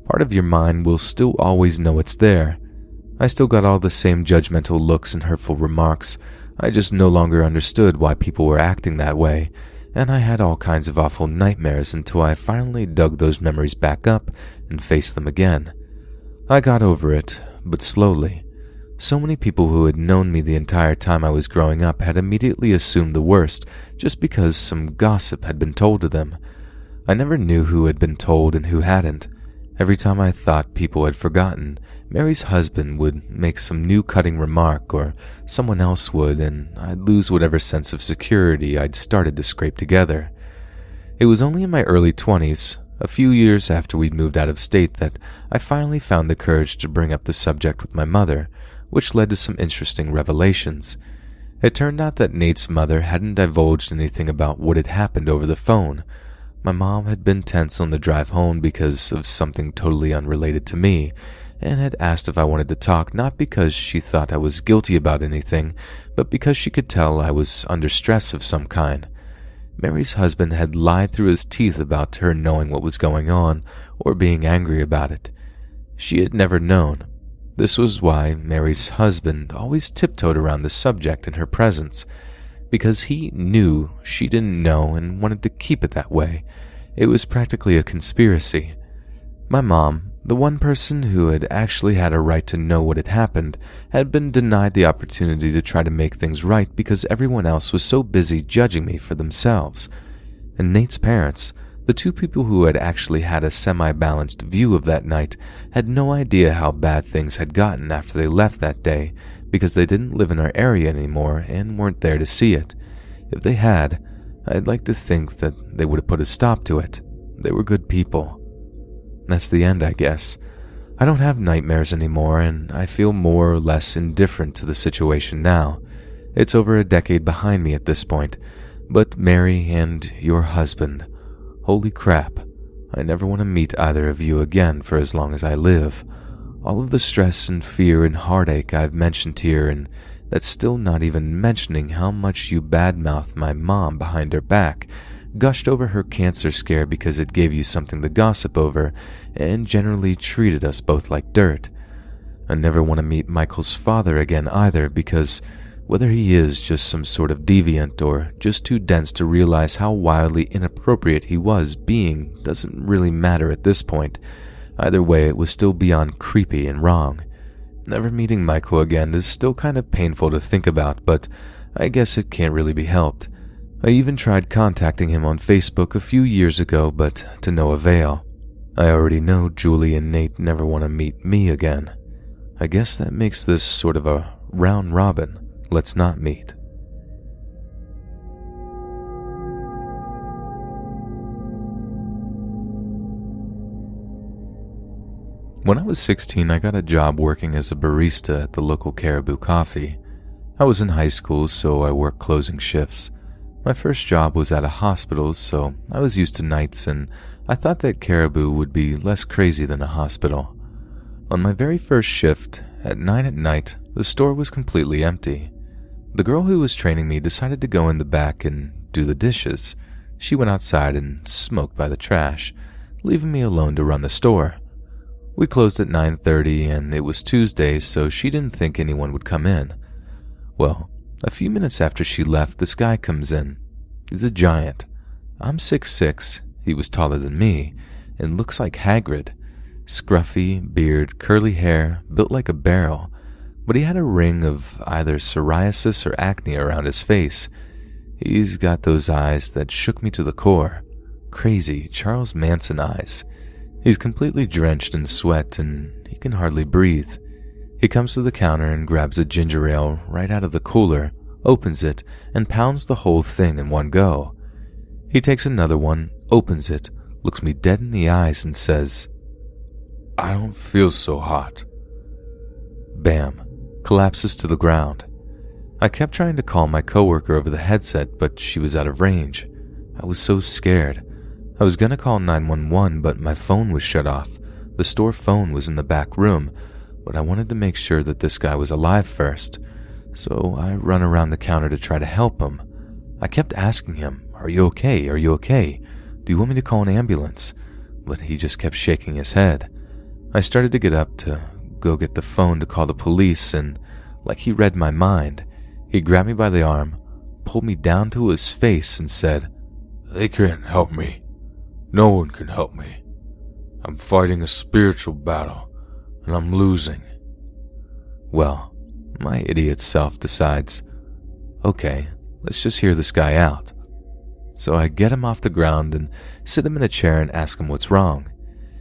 Speaker 1: Part of your mind will still always know it's there. I still got all the same judgmental looks and hurtful remarks. I just no longer understood why people were acting that way, and I had all kinds of awful nightmares until I finally dug those memories back up and faced them again. I got over it, but slowly. So many people who had known me the entire time I was growing up had immediately assumed the worst just because some gossip had been told to them. I never knew who had been told and who hadn't. Every time I thought people had forgotten, Mary's husband would make some new cutting remark or someone else would, and I'd lose whatever sense of security I'd started to scrape together. It was only in my early 20s, a few years after we'd moved out of state, that I finally found the courage to bring up the subject with my mother, which led to some interesting revelations. It turned out that Nate's mother hadn't divulged anything about what had happened over the phone. My mom had been tense on the drive home because of something totally unrelated to me, and had asked if I wanted to talk, not because she thought I was guilty about anything, but because she could tell I was under stress of some kind. Mary's husband had lied through his teeth about her knowing what was going on, or being angry about it. She had never known. This was why Mary's husband always tiptoed around the subject in her presence, because he knew she didn't know and wanted to keep it that way. It was practically a conspiracy. My mom, the one person who had actually had a right to know what had happened, had been denied the opportunity to try to make things right because everyone else was so busy judging me for themselves. And Nate's parents, the two people who had actually had a semi-balanced view of that night, had no idea how bad things had gotten after they left that day, because they didn't live in our area anymore and weren't there to see it. If they had, I'd like to think that they would have put a stop to it. They were good people. That's the end, I guess. I don't have nightmares anymore, and I feel more or less indifferent to the situation now. It's over a decade behind me at this point, but Mary and your husband, holy crap, I never want to meet either of you again for as long as I live. All of the stress and fear and heartache I've mentioned here, and that's still not even mentioning how much you badmouthed my mom behind her back, gushed over her cancer scare because it gave you something to gossip over, and generally treated us both like dirt. I never want to meet Michael's father again either, because whether he is just some sort of deviant or just too dense to realize how wildly inappropriate he was being doesn't really matter at this point. Either way, it was still beyond creepy and wrong. Never meeting Michael again is still kind of painful to think about, but I guess it can't really be helped. I even tried contacting him on Facebook a few years ago, but to no avail. I already know Julie and Nate never want to meet me again. I guess that makes this sort of a round robin. Let's not meet. When I was 16, I got a job working as a barista at the local Caribou Coffee. I was in high school, so I worked closing shifts. My first job was at a hospital, so I was used to nights, and I thought that Caribou would be less crazy than a hospital. On my very first shift, at 9 at night, the store was completely empty. The girl who was training me decided to go in the back and do the dishes. She went outside and smoked by the trash, leaving me alone to run the store. We closed at 9:30, and it was Tuesday, so she didn't think anyone would come in. Well, a few minutes after she left, this guy comes in. He's a giant. I'm 6'6", he was taller than me, and looks like Hagrid. Scruffy, beard, curly hair, built like a barrel, but he had a ring of either psoriasis or acne around his face. He's got those eyes that shook me to the core. Crazy Charles Manson eyes. He's completely drenched in sweat, and he can hardly breathe. He comes to the counter and grabs a ginger ale right out of the cooler, opens it, and pounds the whole thing in one go. He takes another one, opens it, looks me dead in the eyes, and says, I don't feel so hot. Bam, collapses to the ground. I kept trying to call my coworker over the headset, but she was out of range. I was so scared. I was gonna call 911, but my phone was shut off. The store phone was in the back room, but I wanted to make sure that this guy was alive first. So I run around the counter to try to help him. I kept asking him, "Are you okay? Are you okay? Do you want me to call an ambulance?" But he just kept shaking his head. I started to get up to go get the phone to call the police, and like he read my mind, he grabbed me by the arm, pulled me down to his face, and said, "They can't help me. No one can help me. I'm fighting a spiritual battle, and I'm losing." Well, my idiot self decides, okay, let's just hear this guy out. So I get him off the ground and sit him in a chair and ask him what's wrong.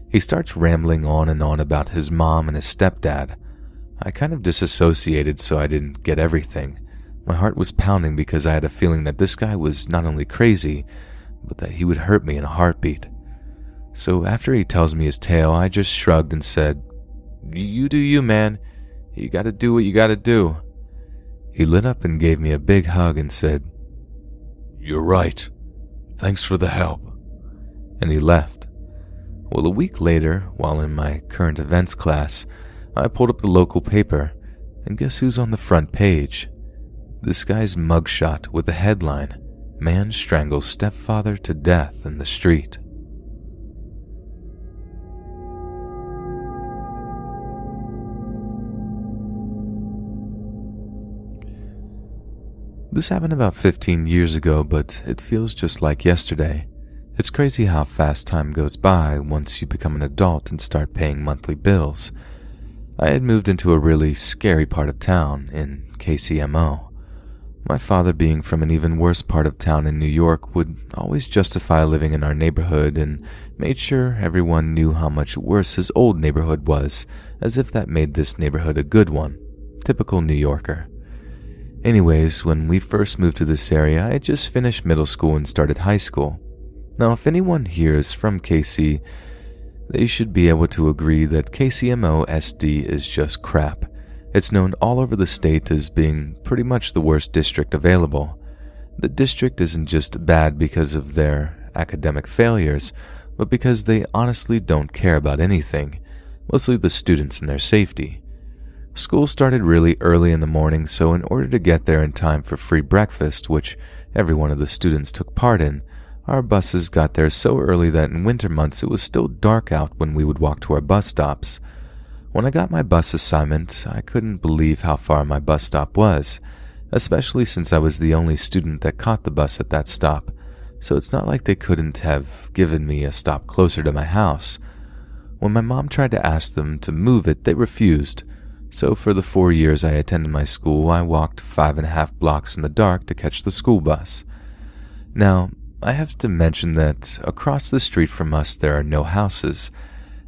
Speaker 1: He starts rambling on and on about his mom and his stepdad. I kind of disassociated so I didn't get everything. My heart was pounding because I had a feeling that this guy was not only crazy, but that he would hurt me in a heartbeat. So after he tells me his tale, I just shrugged and said, "You do you, man. You gotta do what you gotta do." He lit up and gave me a big hug and said, "You're right. Thanks for the help." And he left. Well, a week later, while in my current events class, I pulled up the local paper, and guess who's on the front page? This guy's mugshot with the headline, "Man strangles stepfather to death in the street." This happened about 15 years ago, but it feels just like yesterday. It's crazy how fast time goes by once you become an adult and start paying monthly bills. I had moved into a really scary part of town in KCMO. My father, being from an even worse part of town in New York, would always justify living in our neighborhood and made sure everyone knew how much worse his old neighborhood was, as if that made this neighborhood a good one. Typical New Yorker. Anyways, when we first moved to this area, I had just finished middle school and started high school. Now, if anyone here is from KC, they should be able to agree that KCMO SD is just crap. It's known all over the state as being pretty much the worst district available. The district isn't just bad because of their academic failures, but because they honestly don't care about anything, mostly the students and their safety. School started really early in the morning, so in order to get there in time for free breakfast, which every one of the students took part in, our buses got there so early that in winter months it was still dark out when we would walk to our bus stops. When I got my bus assignment, I couldn't believe how far my bus stop was, especially since I was the only student that caught the bus at that stop, so it's not like they couldn't have given me a stop closer to my house. When my mom tried to ask them to move it, they refused. So for the 4 years I attended my school, I walked 5.5 blocks in the dark to catch the school bus. Now, I have to mention that across the street from us there are no houses.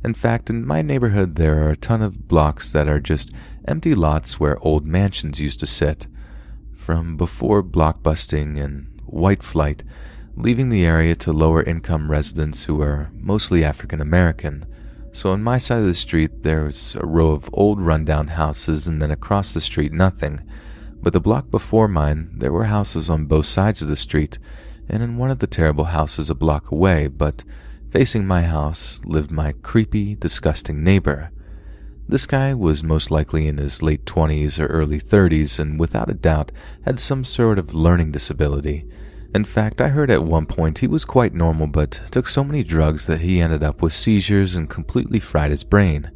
Speaker 1: In fact, in my neighborhood there are a ton of blocks that are just empty lots where old mansions used to sit. From before blockbusting and white flight, leaving the area to lower income residents who are mostly African American. So on my side of the street, there's a row of old rundown houses, and then across the street, nothing. But the block before mine, there were houses on both sides of the street, and in one of the terrible houses a block away, but facing my house, lived my creepy, disgusting neighbor. This guy was most likely in his late 20s or early 30s, and without a doubt had some sort of learning disability. In fact, I heard at one point he was quite normal but took so many drugs that he ended up with seizures and completely fried his brain.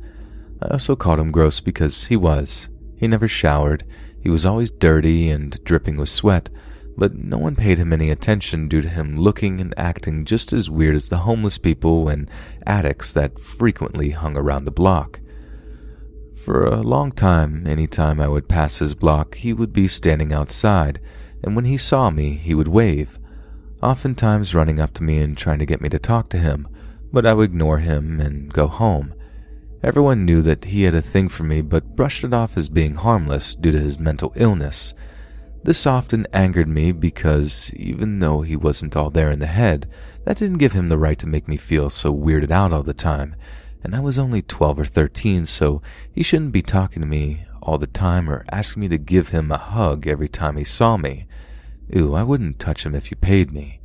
Speaker 1: I also called him gross because he was. He never showered, he was always dirty and dripping with sweat, but no one paid him any attention due to him looking and acting just as weird as the homeless people and addicts that frequently hung around the block. For a long time, any time I would pass his block, he would be standing outside, and when he saw me, he would wave, oftentimes running up to me and trying to get me to talk to him, but I would ignore him and go home. Everyone knew that he had a thing for me, but brushed it off as being harmless due to his mental illness. This often angered me because, even though he wasn't all there in the head, that didn't give him the right to make me feel so weirded out all the time, and I was only 12 or 13, so he shouldn't be talking to me all the time or asking me to give him a hug every time he saw me. Ew, I wouldn't touch him if you paid me.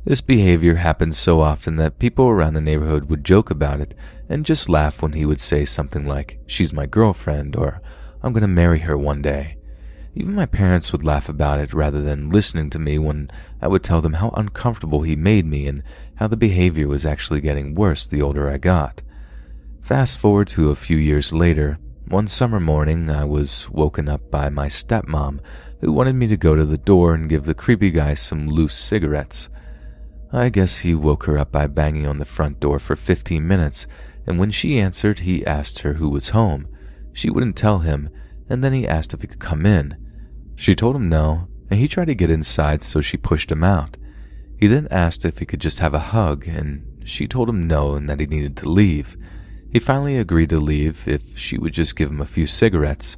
Speaker 1: This behavior happened so often that people around the neighborhood would joke about it and just laugh when he would say something like, "She's my girlfriend," or "I'm going to marry her one day." Even my parents would laugh about it rather than listening to me when I would tell them how uncomfortable he made me and how the behavior was actually getting worse the older I got. Fast forward to a few years later, one summer morning I was woken up by my stepmom, who wanted me to go to the door and give the creepy guy some loose cigarettes. I guess he woke her up by banging on the front door for 15 minutes, and when she answered, he asked her who was home. She wouldn't tell him, and then he asked if he could come in. She told him no, and he tried to get inside, so she pushed him out. He then asked if he could just have a hug, and she told him no and that he needed to leave. He finally agreed to leave if she would just give him a few cigarettes,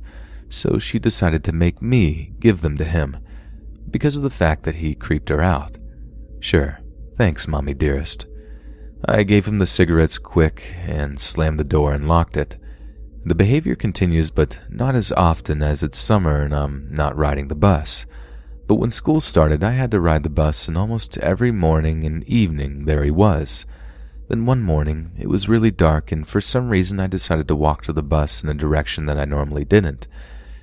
Speaker 1: so she decided to make me give them to him, because of the fact that he creeped her out. Sure, thanks, Mommy dearest. I gave him the cigarettes quick and slammed the door and locked it. The behavior continues, but not as often as it's summer and I'm not riding the bus. But when school started, I had to ride the bus, and almost every morning and evening there he was. Then one morning, it was really dark, and for some reason I decided to walk to the bus in a direction that I normally didn't.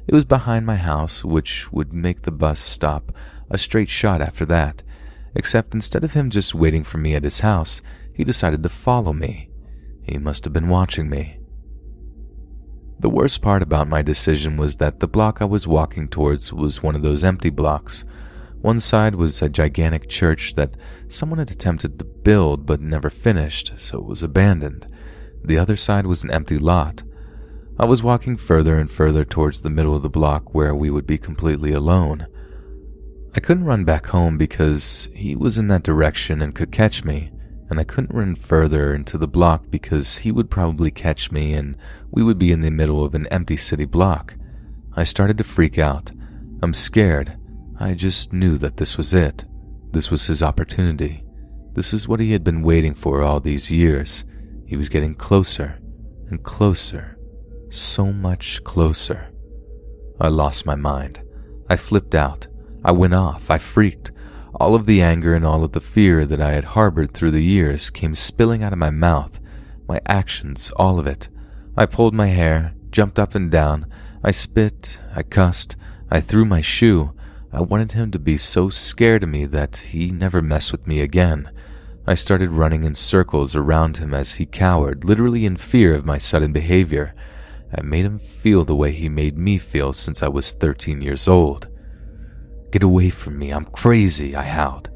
Speaker 1: It was behind my house, which would make the bus stop a straight shot after that, except instead of him just waiting for me at his house, he decided to follow me. He must have been watching me. The worst part about my decision was that the block I was walking towards was one of those empty blocks. One side was a gigantic church that someone had attempted to build but never finished, so it was abandoned. The other side was an empty lot. I was walking further and further towards the middle of the block where we would be completely alone. I couldn't run back home because he was in that direction and could catch me, and I couldn't run further into the block because he would probably catch me and we would be in the middle of an empty city block. I started to freak out. I'm scared. I just knew that this was it. This was his opportunity. This is what he had been waiting for all these years. He was getting closer and closer, so much closer. I lost my mind. I flipped out. I went off. I freaked. All of the anger and all of the fear that I had harbored through the years came spilling out of my mouth. My actions, all of it. I pulled my hair, jumped up and down. I spit. I cussed. I threw my shoe. I wanted him to be so scared of me that he never messed with me again. I started running in circles around him as he cowered, literally in fear of my sudden behavior. I made him feel the way he made me feel since I was 13 years old. "Get away from me, I'm crazy," I howled.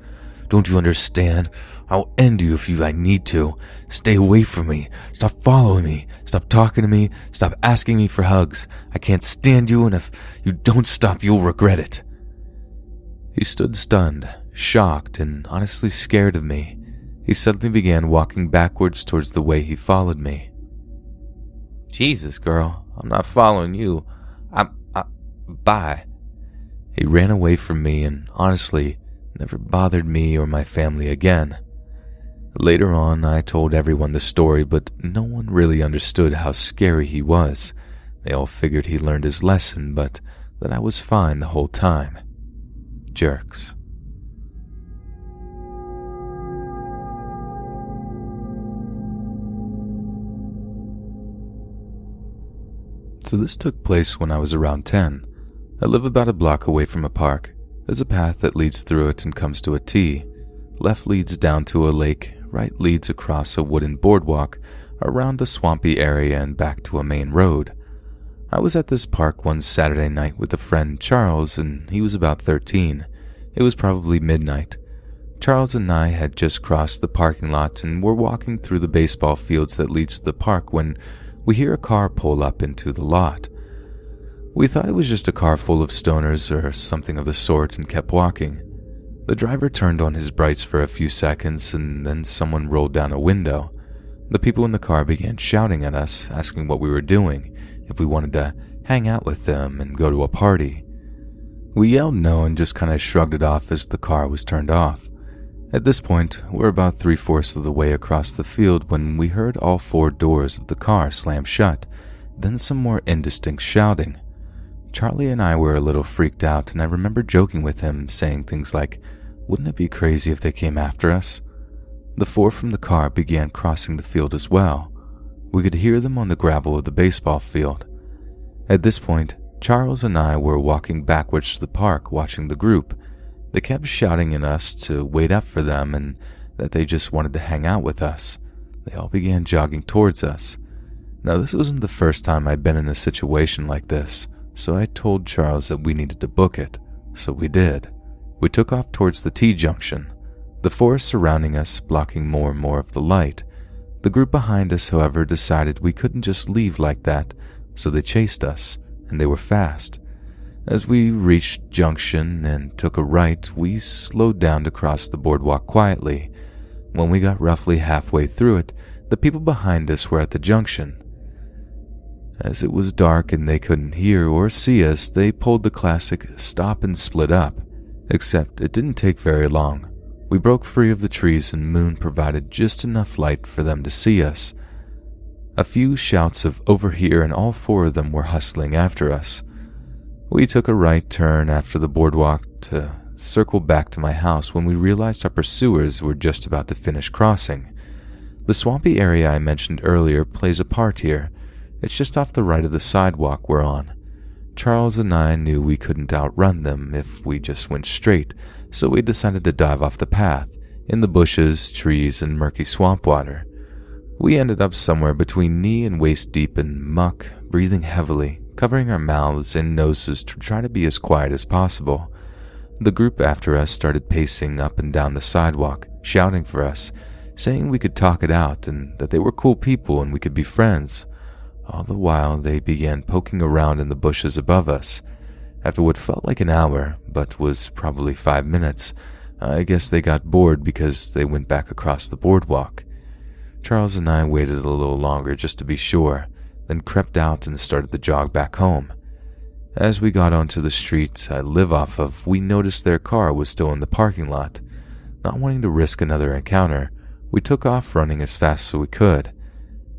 Speaker 1: "Don't you understand? I'll end you if I need to. Stay away from me. Stop following me. Stop talking to me. Stop asking me for hugs. I can't stand you, and if you don't stop, you'll regret it." He stood stunned, shocked, and honestly scared of me. He suddenly began walking backwards towards the way he followed me. "Jesus, girl, I'm not following you. Bye." He ran away from me and honestly never bothered me or my family again. Later on, I told everyone the story, but no one really understood how scary he was. They all figured he learned his lesson, but that I was fine the whole time. Jerks. So this took place when I was around 10. I live about a block away from a park. There's a path that leads through it and comes to a T. Left leads down to a lake, right leads across a wooden boardwalk, around a swampy area and back to a main road. I was at this park one Saturday night with a friend, Charles, and he was about 13. It was probably midnight. Charles and I had just crossed the parking lot and were walking through the baseball fields that leads to the park when we hear a car pull up into the lot. We thought it was just a car full of stoners or something of the sort and kept walking. The driver turned on his brights for a few seconds and then someone rolled down a window. The people in the car began shouting at us, asking what we were doing, if we wanted to hang out with them and go to a party. We yelled no and just kind of shrugged it off as the car was turned off. At this point, we're about 3/4 of the way across the field when we heard all 4 doors of the car slam shut, then some more indistinct shouting. Charlie and I were a little freaked out, and I remember joking with him, saying things like, "Wouldn't it be crazy if they came after us?" The 4 from the car began crossing the field as well. We could hear them on the gravel of the baseball field. At this point, Charles and I were walking backwards to the park watching the group. They kept shouting at us to wait up for them and that they just wanted to hang out with us. They all began jogging towards us. Now, this wasn't the first time I'd been in a situation like this, so I told Charles that we needed to book it, so we did. We took off towards the T-junction, the forest surrounding us blocking more and more of the light. The group behind us, however, decided we couldn't just leave like that, so they chased us, and they were fast. As we reached junction and took a right, we slowed down to cross the boardwalk quietly. When we got roughly halfway through it, the people behind us were at the junction. As it was dark and they couldn't hear or see us, they pulled the classic stop and split up. Except it didn't take very long. We broke free of the trees and moon provided just enough light for them to see us. A few shouts of "over here" and all 4 of them were hustling after us. We took a right turn after the boardwalk to circle back to my house when we realized our pursuers were just about to finish crossing. The swampy area I mentioned earlier plays a part here. It's just off the right of the sidewalk we're on. Charles and I knew we couldn't outrun them if we just went straight, so we decided to dive off the path, in the bushes, trees, and murky swamp water. We ended up somewhere between knee and waist deep in muck, breathing heavily, covering our mouths and noses to try to be as quiet as possible. The group after us started pacing up and down the sidewalk, shouting for us, saying we could talk it out and that they were cool people and we could be friends. All the while, they began poking around in the bushes above us. After what felt like an hour, but was probably 5 minutes, I guess they got bored because they went back across the boardwalk. Charles and I waited a little longer just to be sure, then crept out and started the jog back home. As we got onto the street I live off of, we noticed their car was still in the parking lot. Not wanting to risk another encounter, we took off running as fast as we could.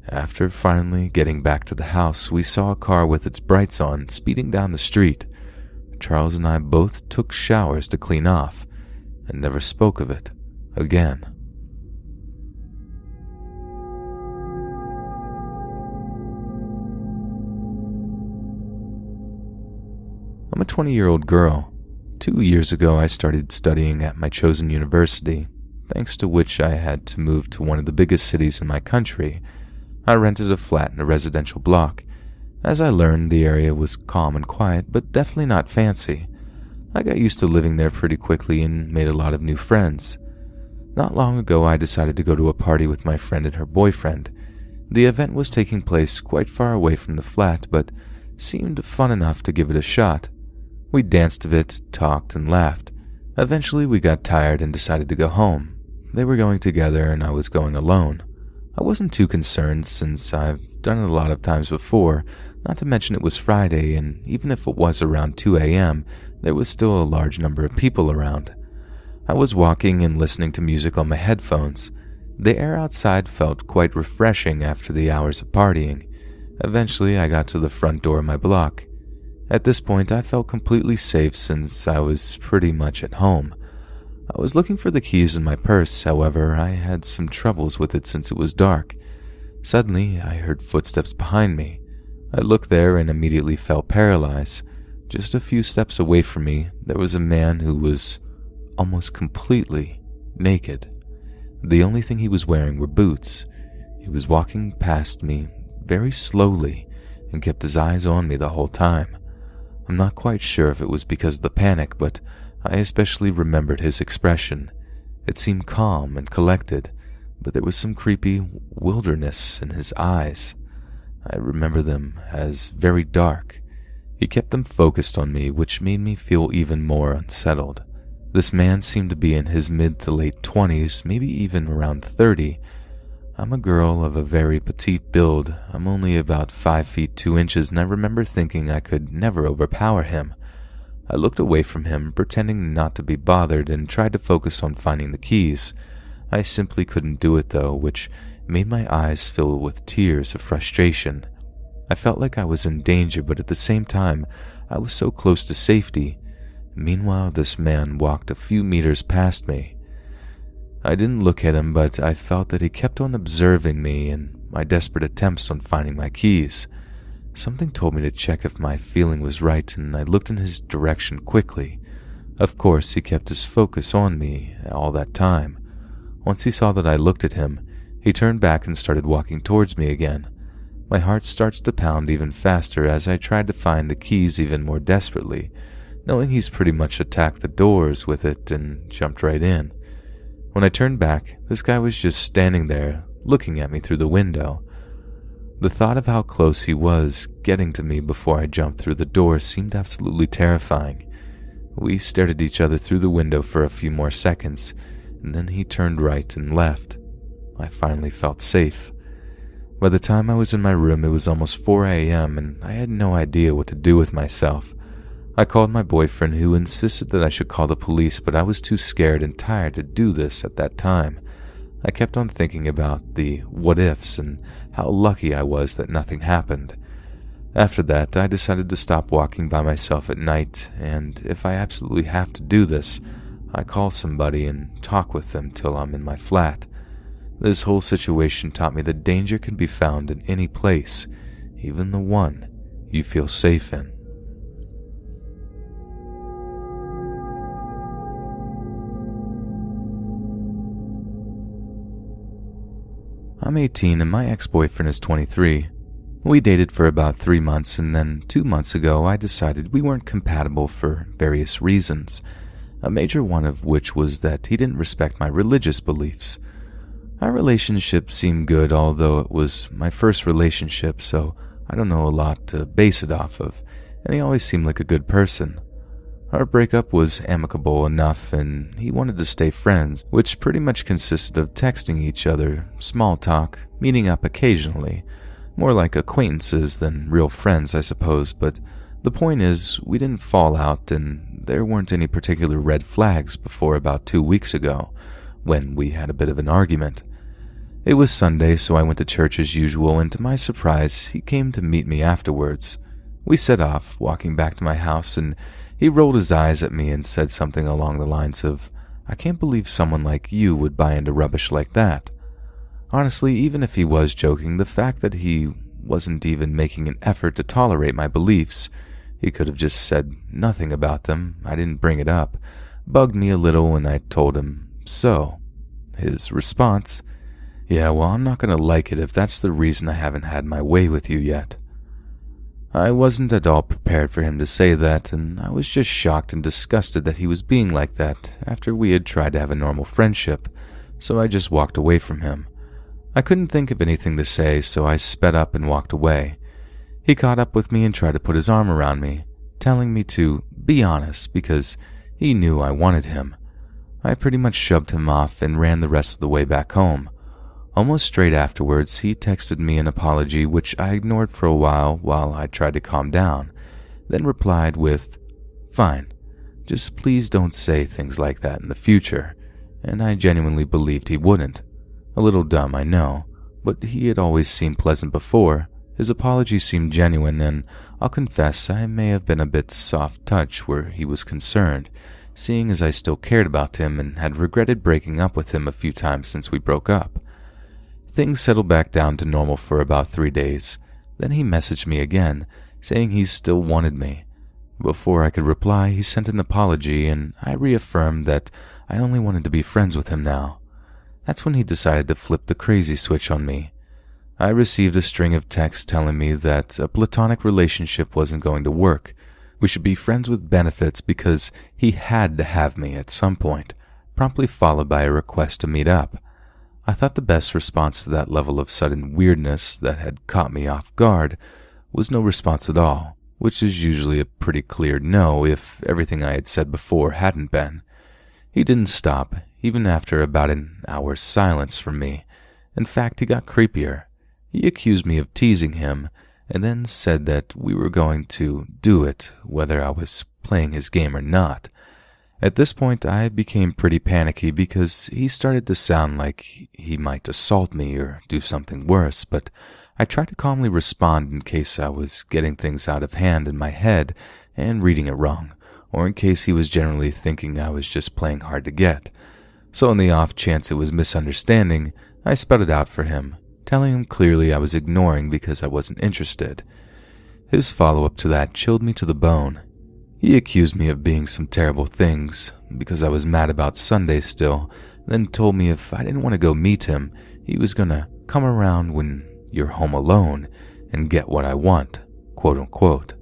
Speaker 1: After finally getting back to the house, we saw a car with its brights on speeding down the street. Charles and I both took showers to clean off and never spoke of it again. I'm a 20-year-old girl. 2 years ago, I started studying at my chosen university, thanks to which I had to move to one of the biggest cities in my country. I rented a flat in a residential block. As I learned, the area was calm and quiet, but definitely not fancy. I got used to living there pretty quickly and made a lot of new friends. Not long ago, I decided to go to a party with my friend and her boyfriend. The event was taking place quite far away from the flat, but seemed fun enough to give it a shot. We danced a bit, talked, and laughed. Eventually, we got tired and decided to go home. They were going together and I was going alone. I wasn't too concerned since I've done it a lot of times before, not to mention it was Friday, and even if it was around 2 a.m., there was still a large number of people around. I was walking and listening to music on my headphones. The air outside felt quite refreshing after the hours of partying. Eventually, I got to the front door of my block. At this point, I felt completely safe since I was pretty much at home. I was looking for the keys in my purse, however, I had some troubles with it since it was dark. Suddenly, I heard footsteps behind me. I looked there and immediately felt paralyzed. Just a few steps away from me, there was a man who was almost completely naked. The only thing he was wearing were boots. He was walking past me very slowly and kept his eyes on me the whole time. I'm not quite sure if it was because of the panic, but I especially remembered his expression. It seemed calm and collected, but there was some creepy wilderness in his eyes. I remember them as very dark. He kept them focused on me, which made me feel even more unsettled. This man seemed to be in his mid to late 20s, maybe even around 30. I'm a girl of a very petite build. I'm only about 5 feet 2 inches, and I remember thinking I could never overpower him. I looked away from him, pretending not to be bothered, and tried to focus on finding the keys. I simply couldn't do it though, which made my eyes fill with tears of frustration. I felt like I was in danger, but at the same time, I was so close to safety. Meanwhile, this man walked a few meters past me. I didn't look at him, but I felt that he kept on observing me and my desperate attempts on finding my keys. Something told me to check if my feeling was right, and I looked in his direction quickly. Of course, he kept his focus on me all that time. Once he saw that I looked at him, he turned back and started walking towards me again. My heart starts to pound even faster as I tried to find the keys even more desperately, knowing he's pretty much attacked the doors with it and jumped right in. When I turned back, this guy was just standing there, looking at me through the window. The thought of how close he was getting to me before I jumped through the door seemed absolutely terrifying. We stared at each other through the window for a few more seconds, and then he turned right and left. I finally felt safe. By the time I was in my room, it was almost 4 a.m., and I had no idea what to do with myself. I called my boyfriend, who insisted that I should call the police, but I was too scared and tired to do this at that time. I kept on thinking about the what-ifs and how lucky I was that nothing happened. After that, I decided to stop walking by myself at night, and if I absolutely have to do this, I call somebody and talk with them till I'm in my flat. This whole situation taught me that danger can be found in any place, even the one you feel safe in. I'm 18 and my ex-boyfriend is 23. We dated for about 3 months, and then 2 months ago I decided we weren't compatible for various reasons, a major one of which was that he didn't respect my religious beliefs. Our relationship seemed good, although it was my first relationship, so I don't know a lot to base it off of, and he always seemed like a good person. Our breakup was amicable enough, and he wanted to stay friends, which pretty much consisted of texting each other, small talk, meeting up occasionally, more like acquaintances than real friends, I suppose, but the point is, we didn't fall out, and there weren't any particular red flags before about 2 weeks ago, when we had a bit of an argument. It was Sunday, so I went to church as usual, and to my surprise, he came to meet me afterwards. We set off, walking back to my house, and he rolled his eyes at me and said something along the lines of, "I can't believe someone like you would buy into rubbish like that." Honestly, even if he was joking, the fact that he wasn't even making an effort to tolerate my beliefs, he could have just said nothing about them, I didn't bring it up, bugged me a little, and I told him so. His response, "Yeah, well, I'm not going to like it if that's the reason I haven't had my way with you yet." I wasn't at all prepared for him to say that, and I was just shocked and disgusted that he was being like that after we had tried to have a normal friendship, so I just walked away from him. I couldn't think of anything to say, so I sped up and walked away. He caught up with me and tried to put his arm around me, telling me to be honest because he knew I wanted him. I pretty much shoved him off and ran the rest of the way back home. Almost straight afterwards, he texted me an apology, which I ignored for a while I tried to calm down, then replied with, "Fine, just please don't say things like that in the future," and I genuinely believed he wouldn't. A little dumb, I know, but he had always seemed pleasant before. His apology seemed genuine, and I'll confess I may have been a bit soft touch where he was concerned, seeing as I still cared about him and had regretted breaking up with him a few times since we broke up. Things settled back down to normal for about 3 days. Then he messaged me again, saying he still wanted me. Before I could reply, he sent an apology, and I reaffirmed that I only wanted to be friends with him now. That's when he decided to flip the crazy switch on me. I received a string of texts telling me that a platonic relationship wasn't going to work. We should be friends with benefits because he had to have me at some point, promptly followed by a request to meet up. I thought the best response to that level of sudden weirdness that had caught me off guard was no response at all, which is usually a pretty clear no if everything I had said before hadn't been. He didn't stop, even after about an hour's silence from me. In fact, he got creepier. He accused me of teasing him, and then said that we were going to do it whether I was playing his game or not. At this point, I became pretty panicky because he started to sound like he might assault me or do something worse, but I tried to calmly respond in case I was getting things out of hand in my head and reading it wrong, or in case he was generally thinking I was just playing hard to get. So on the off chance it was misunderstanding, I spelled it out for him, telling him clearly I was ignoring because I wasn't interested. His follow-up to that chilled me to the bone. He accused me of being some terrible things because I was mad about Sunday still, then told me if I didn't want to go meet him, he was gonna come around when you're home alone and get what I want, quote unquote.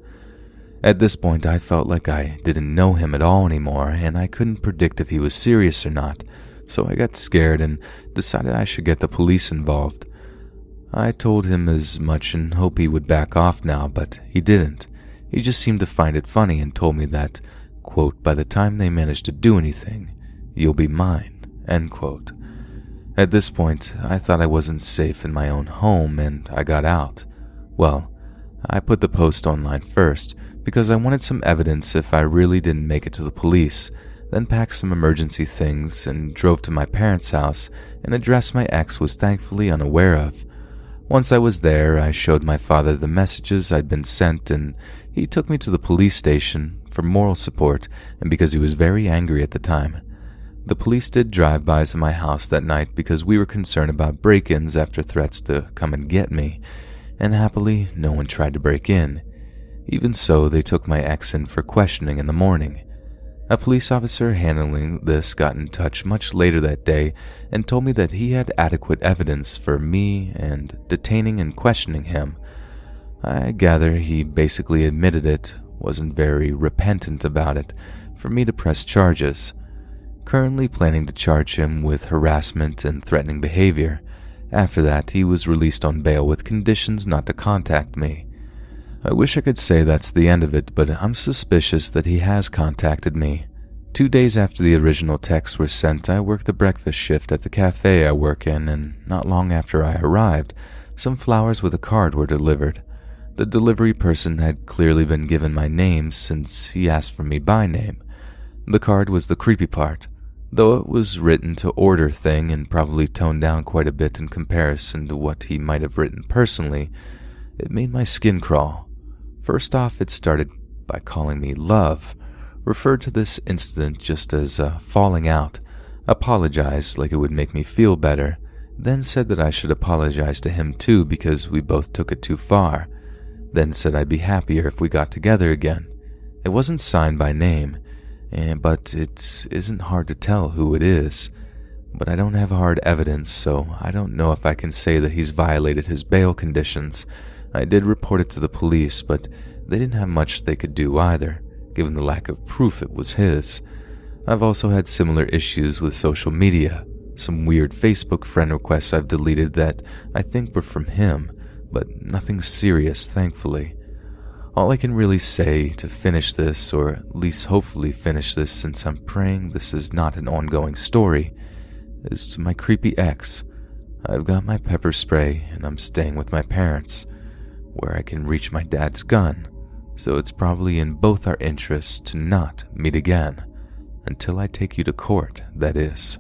Speaker 1: At this point, I felt like I didn't know him at all anymore, and I couldn't predict if he was serious or not, so I got scared and decided I should get the police involved. I told him as much and hoped he would back off now, but he didn't. He just seemed to find it funny and told me that, quote, by the time they manage to do anything, you'll be mine, end quote. At this point, I thought I wasn't safe in my own home and I got out. Well, I put the post online first because I wanted some evidence if I really didn't make it to the police, then packed some emergency things and drove to my parents' house, an address my ex was thankfully unaware of. Once I was there, I showed my father the messages I'd been sent, and he took me to the police station for moral support and because he was very angry at the time. The police did drive-bys at my house that night because we were concerned about break-ins after threats to come and get me, and happily, no one tried to break in. Even so, they took my ex in for questioning in the morning. A police officer handling this got in touch much later that day and told me that he had adequate evidence for me and detaining and questioning him. I gather he basically admitted it, wasn't very repentant about it, for me to press charges. Currently planning to charge him with harassment and threatening behavior. After that, he was released on bail with conditions not to contact me. I wish I could say that's the end of it, but I'm suspicious that he has contacted me. 2 days after the original texts were sent, I worked the breakfast shift at the cafe I work in, and not long after I arrived, some flowers with a card were delivered. The delivery person had clearly been given my name since he asked for me by name. The card was the creepy part, though it was written to order thing and probably toned down quite a bit in comparison to what he might have written personally. It made my skin crawl. First off, it started by calling me love, referred to this incident just as a falling out, apologized like it would make me feel better, then said that I should apologize to him too because we both took it too far, then said I'd be happier if we got together again. It wasn't signed by name, but it isn't hard to tell who it is. But I don't have hard evidence, so I don't know if I can say that he's violated his bail conditions. I did report it to the police, but they didn't have much they could do either, given the lack of proof it was his. I've also had similar issues with social media, some weird Facebook friend requests I've deleted that I think were from him, but nothing serious, thankfully. All I can really say to finish this, or at least hopefully finish this since I'm praying this is not an ongoing story, is to my creepy ex. I've got my pepper spray and I'm staying with my parents, where I can reach my dad's gun, so it's probably in both our interests to not meet again, until I take you to court, that is.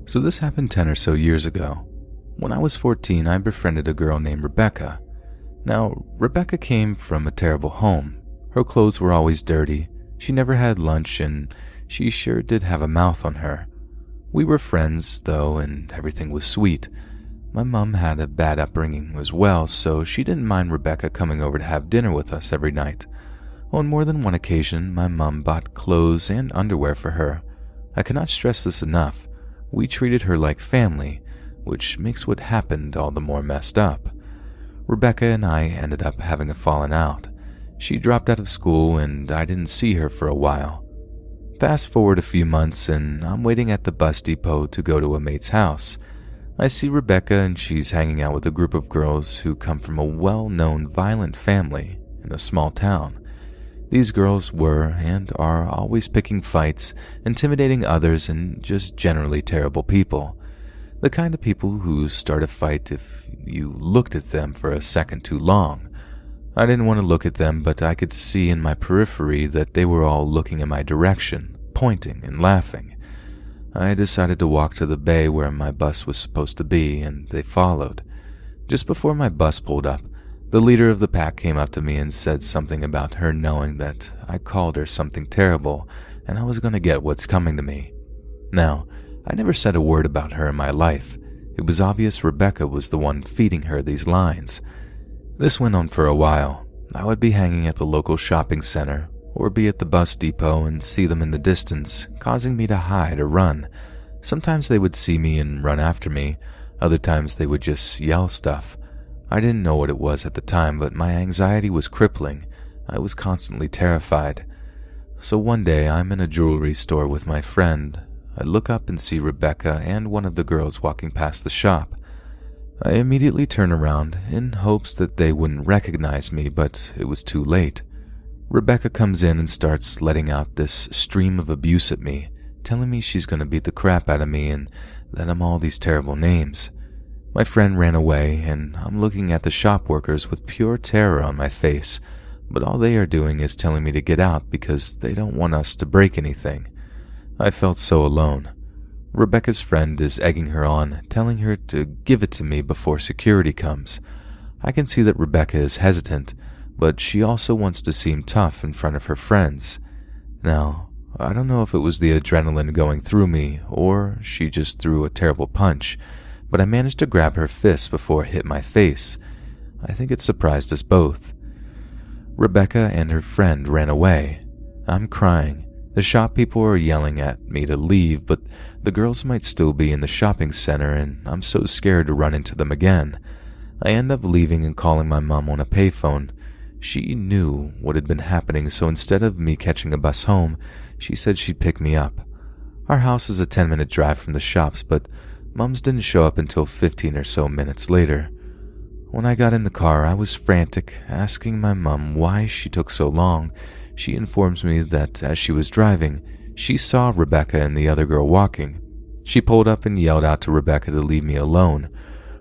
Speaker 1: So this happened 10 or so years ago. When I was 14, I befriended a girl named Rebecca. Now, Rebecca came from a terrible home. Her clothes were always dirty, she never had lunch, and she sure did have a mouth on her. We were friends, though, and everything was sweet. My mom had a bad upbringing as well, so she didn't mind Rebecca coming over to have dinner with us every night. On more than one occasion, my mom bought clothes and underwear for her. I cannot stress this enough. We treated her like family, which makes what happened all the more messed up. Rebecca and I ended up having a falling out. She dropped out of school, and I didn't see her for a while. Fast forward a few months, and I'm waiting at the bus depot to go to a mate's house. I see Rebecca, and she's hanging out with a group of girls who come from a well-known violent family in a small town. These girls were and are always picking fights, intimidating others, and just generally terrible people. The kind of people who start a fight if you looked at them for a second too long. I didn't want to look at them, but I could see in my periphery that they were all looking in my direction, pointing and laughing. I decided to walk to the bay where my bus was supposed to be, and they followed. Just before my bus pulled up, the leader of the pack came up to me and said something about her knowing that I called her something terrible and I was going to get what's coming to me. Now, I never said a word about her in my life. It was obvious Rebecca was the one feeding her these lines. This went on for a while. I would be hanging at the local shopping center or be at the bus depot and see them in the distance, causing me to hide or run. Sometimes they would see me and run after me. Other times they would just yell stuff. I didn't know what it was at the time, but my anxiety was crippling. I was constantly terrified. So one day, I'm in a jewelry store with my friend. I look up and see Rebecca and one of the girls walking past the shop. I immediately turn around in hopes that they wouldn't recognize me, but it was too late. Rebecca comes in and starts letting out this stream of abuse at me, telling me she's going to beat the crap out of me and that I'm all these terrible names. My friend ran away, and I'm looking at the shop workers with pure terror on my face, but all they are doing is telling me to get out because they don't want us to break anything. I felt so alone. Rebecca's friend is egging her on, telling her to give it to me before security comes. I can see that Rebecca is hesitant, but she also wants to seem tough in front of her friends. Now, I don't know if it was the adrenaline going through me, or she just threw a terrible punch, but I managed to grab her fist before it hit my face. I think it surprised us both. Rebecca and her friend ran away. I'm crying. The shop people are yelling at me to leave, but the girls might still be in the shopping center, and I'm so scared to run into them again. I end up leaving and calling my mom on a payphone. She knew what had been happening, so instead of me catching a bus home, she said she'd pick me up. Our house is a 10-minute drive from the shops, but Mom's didn't show up until 15 or so minutes later. When I got in the car, I was frantic, asking my mom why she took so long. She informs me that as she was driving, she saw Rebecca and the other girl walking. She pulled up and yelled out to Rebecca to leave me alone.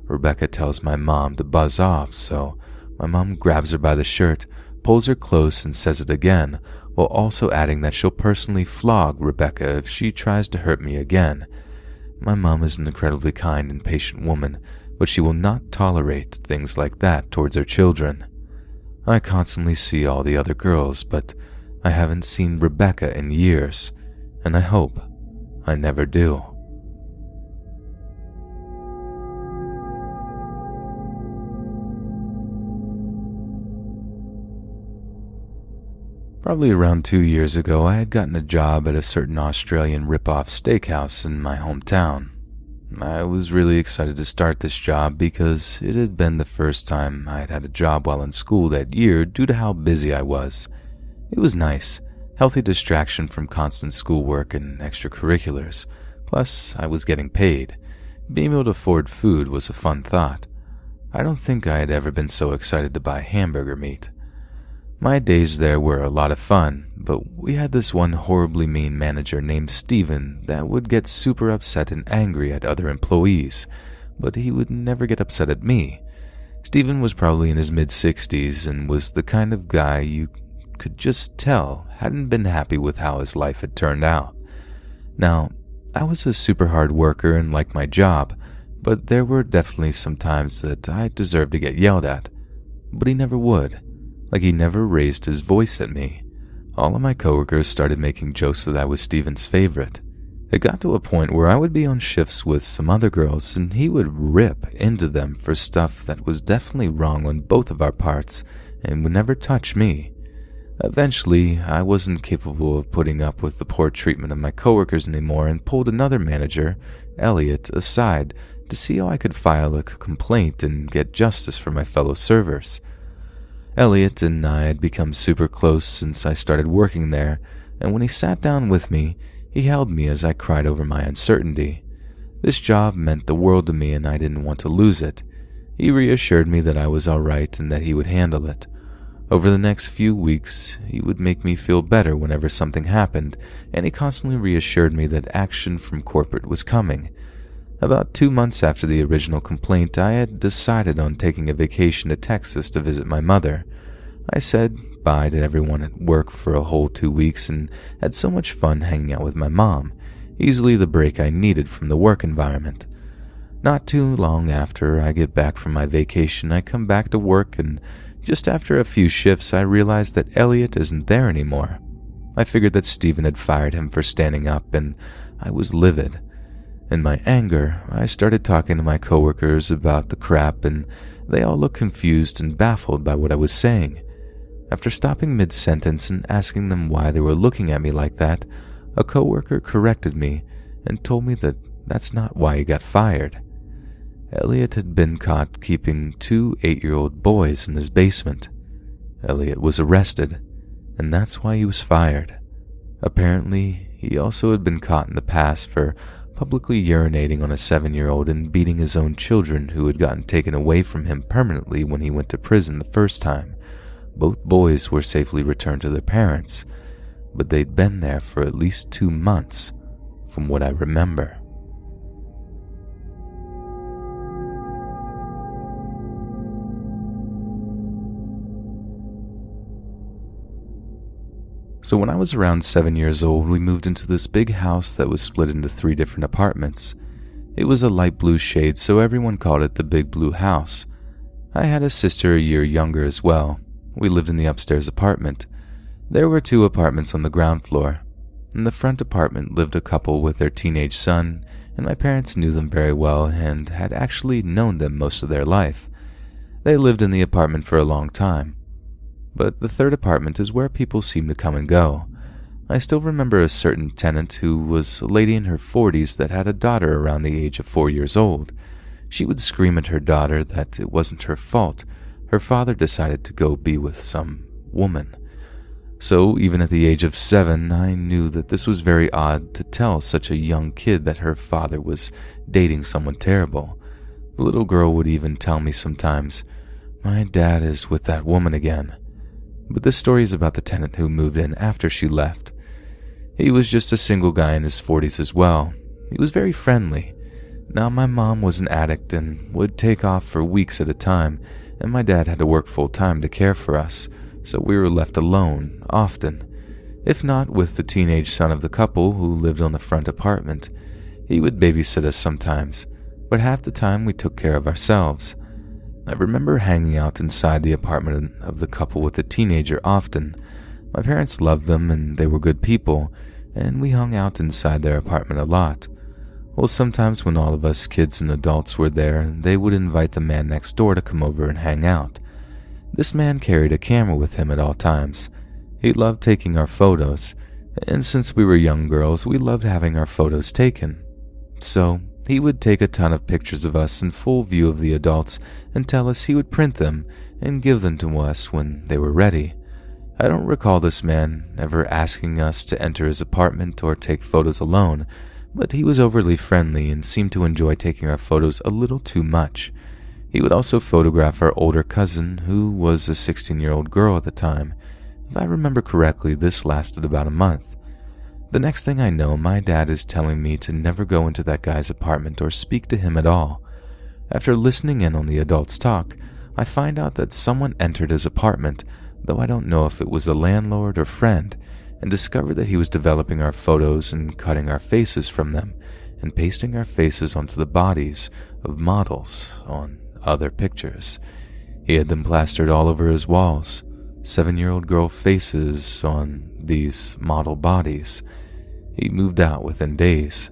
Speaker 1: Rebecca tells my mom to buzz off, so my mom grabs her by the shirt, pulls her close and says it again, while also adding that she'll personally flog Rebecca if she tries to hurt me again. My mom is an incredibly kind and patient woman, but she will not tolerate things like that towards her children. I constantly see all the other girls, but I haven't seen Rebecca in years, and I hope I never do. Probably around 2 years ago, I had gotten a job at a certain Australian rip-off steakhouse in my hometown. I was really excited to start this job because it had been the first time I had had a job while in school that year due to how busy I was. It was nice, healthy distraction from constant schoolwork and extracurriculars. Plus, I was getting paid. Being able to afford food was a fun thought. I don't think I had ever been so excited to buy hamburger meat. My days there were a lot of fun, but we had this one horribly mean manager named Steven that would get super upset and angry at other employees, but he would never get upset at me. Steven was probably in his mid-60s and was the kind of guy you could just tell hadn't been happy with how his life had turned out. Now, I was a super hard worker and liked my job, but there were definitely some times that I deserved to get yelled at, but he never would. Like he never raised his voice at me. All of my coworkers started making jokes that I was Steven's favorite. It got to a point where I would be on shifts with some other girls and he would rip into them for stuff that was definitely wrong on both of our parts and would never touch me. Eventually, I wasn't capable of putting up with the poor treatment of my coworkers anymore and pulled another manager, Elliot, aside to see how I could file a complaint and get justice for my fellow servers. Elliot and I had become super close since I started working there, and when he sat down with me, he held me as I cried over my uncertainty. This job meant the world to me and I didn't want to lose it. He reassured me that I was all right and that he would handle it. Over the next few weeks, he would make me feel better whenever something happened, and he constantly reassured me that action from corporate was coming. About 2 months after the original complaint, I had decided on taking a vacation to Texas to visit my mother. I said bye to everyone at work for a whole 2 weeks and had so much fun hanging out with my mom, easily the break I needed from the work environment. Not too long after I get back from my vacation, I come back to work, and just after a few shifts, I realized that Elliot isn't there anymore. I figured that Stephen had fired him for standing up, and I was livid. In my anger, I started talking to my coworkers about the crap, and they all looked confused and baffled by what I was saying. After stopping mid-sentence and asking them why they were looking at me like that, a coworker corrected me and told me that that's not why he got fired. Elliot had been caught keeping 2 8-year-old boys in his basement. Elliot was arrested, and that's why he was fired. Apparently, he also had been caught in the past for publicly urinating on a 7-year-old and beating his own children who had gotten taken away from him permanently when he went to prison the first time. Both boys were safely returned to their parents, but they'd been there for at least 2 months, from what I remember. So when I was around 7 years old, we moved into this big house that was split into 3 different apartments. It was a light blue shade, so everyone called it the Big Blue House. I had a sister a year younger as well. We lived in the upstairs apartment. There were 2 apartments on the ground floor. In the front apartment lived a couple with their teenage son, and my parents knew them very well and had actually known them most of their life. They lived in the apartment for a long time. But the 3rd apartment is where people seem to come and go. I still remember a certain tenant who was a lady in her 40s that had a daughter around the age of 4 years old. She would scream at her daughter that it wasn't her fault. Her father decided to go be with some woman. So even at the age of 7, I knew that this was very odd to tell such a young kid that her father was dating someone terrible. The little girl would even tell me sometimes, "My dad is with that woman again." But this story is about the tenant who moved in after she left. He was just a single guy in his 40s as well. He was very friendly. Now, my mom was an addict and would take off for weeks at a time, and my dad had to work full-time to care for us, so we were left alone, often. If not with the teenage son of the couple who lived on the front apartment. He would babysit us sometimes, but half the time we took care of ourselves. I remember hanging out inside the apartment of the couple with the teenager often. My parents loved them and they were good people, and we hung out inside their apartment a lot. Well, sometimes when all of us kids and adults were there, they would invite the man next door to come over and hang out. This man carried a camera with him at all times. He loved taking our photos, and since we were young girls, we loved having our photos taken. So, he would take a ton of pictures of us in full view of the adults and tell us he would print them and give them to us when they were ready. I don't recall this man ever asking us to enter his apartment or take photos alone, but he was overly friendly and seemed to enjoy taking our photos a little too much. He would also photograph our older cousin, who was a 16-year-old girl at the time. If I remember correctly, this lasted about a month. The next thing I know, my dad is telling me to never go into that guy's apartment or speak to him at all. After listening in on the adults talk, I find out that someone entered his apartment, though I don't know if it was a landlord or friend, and discovered that he was developing our photos and cutting our faces from them, and pasting our faces onto the bodies of models on other pictures. He had them plastered all over his walls, 7-year-old girl faces on these model bodies. He moved out within days.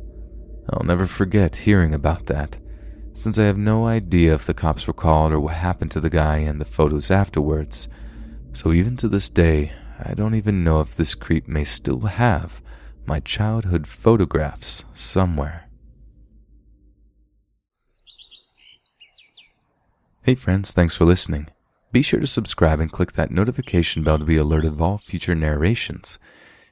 Speaker 1: I'll never forget hearing about that, since I have no idea if the cops were called or what happened to the guy and the photos afterwards. So even to this day, I don't even know if this creep may still have my childhood photographs somewhere. Hey friends, thanks for listening. Be sure to subscribe and click that notification bell to be alerted of all future narrations.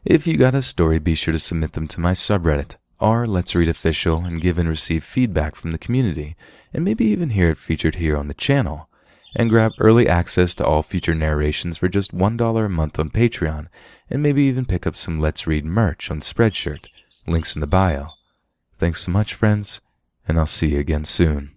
Speaker 1: If you got a story, be sure to submit them to my subreddit, or Let's Read Official, and give and receive feedback from the community, and maybe even hear it featured here on the channel. and grab early access to all future narrations for just $1 a month on Patreon, and maybe even pick up some Let's Read merch on Spreadshirt. Links in the bio. Thanks so much, friends, and I'll see you again soon.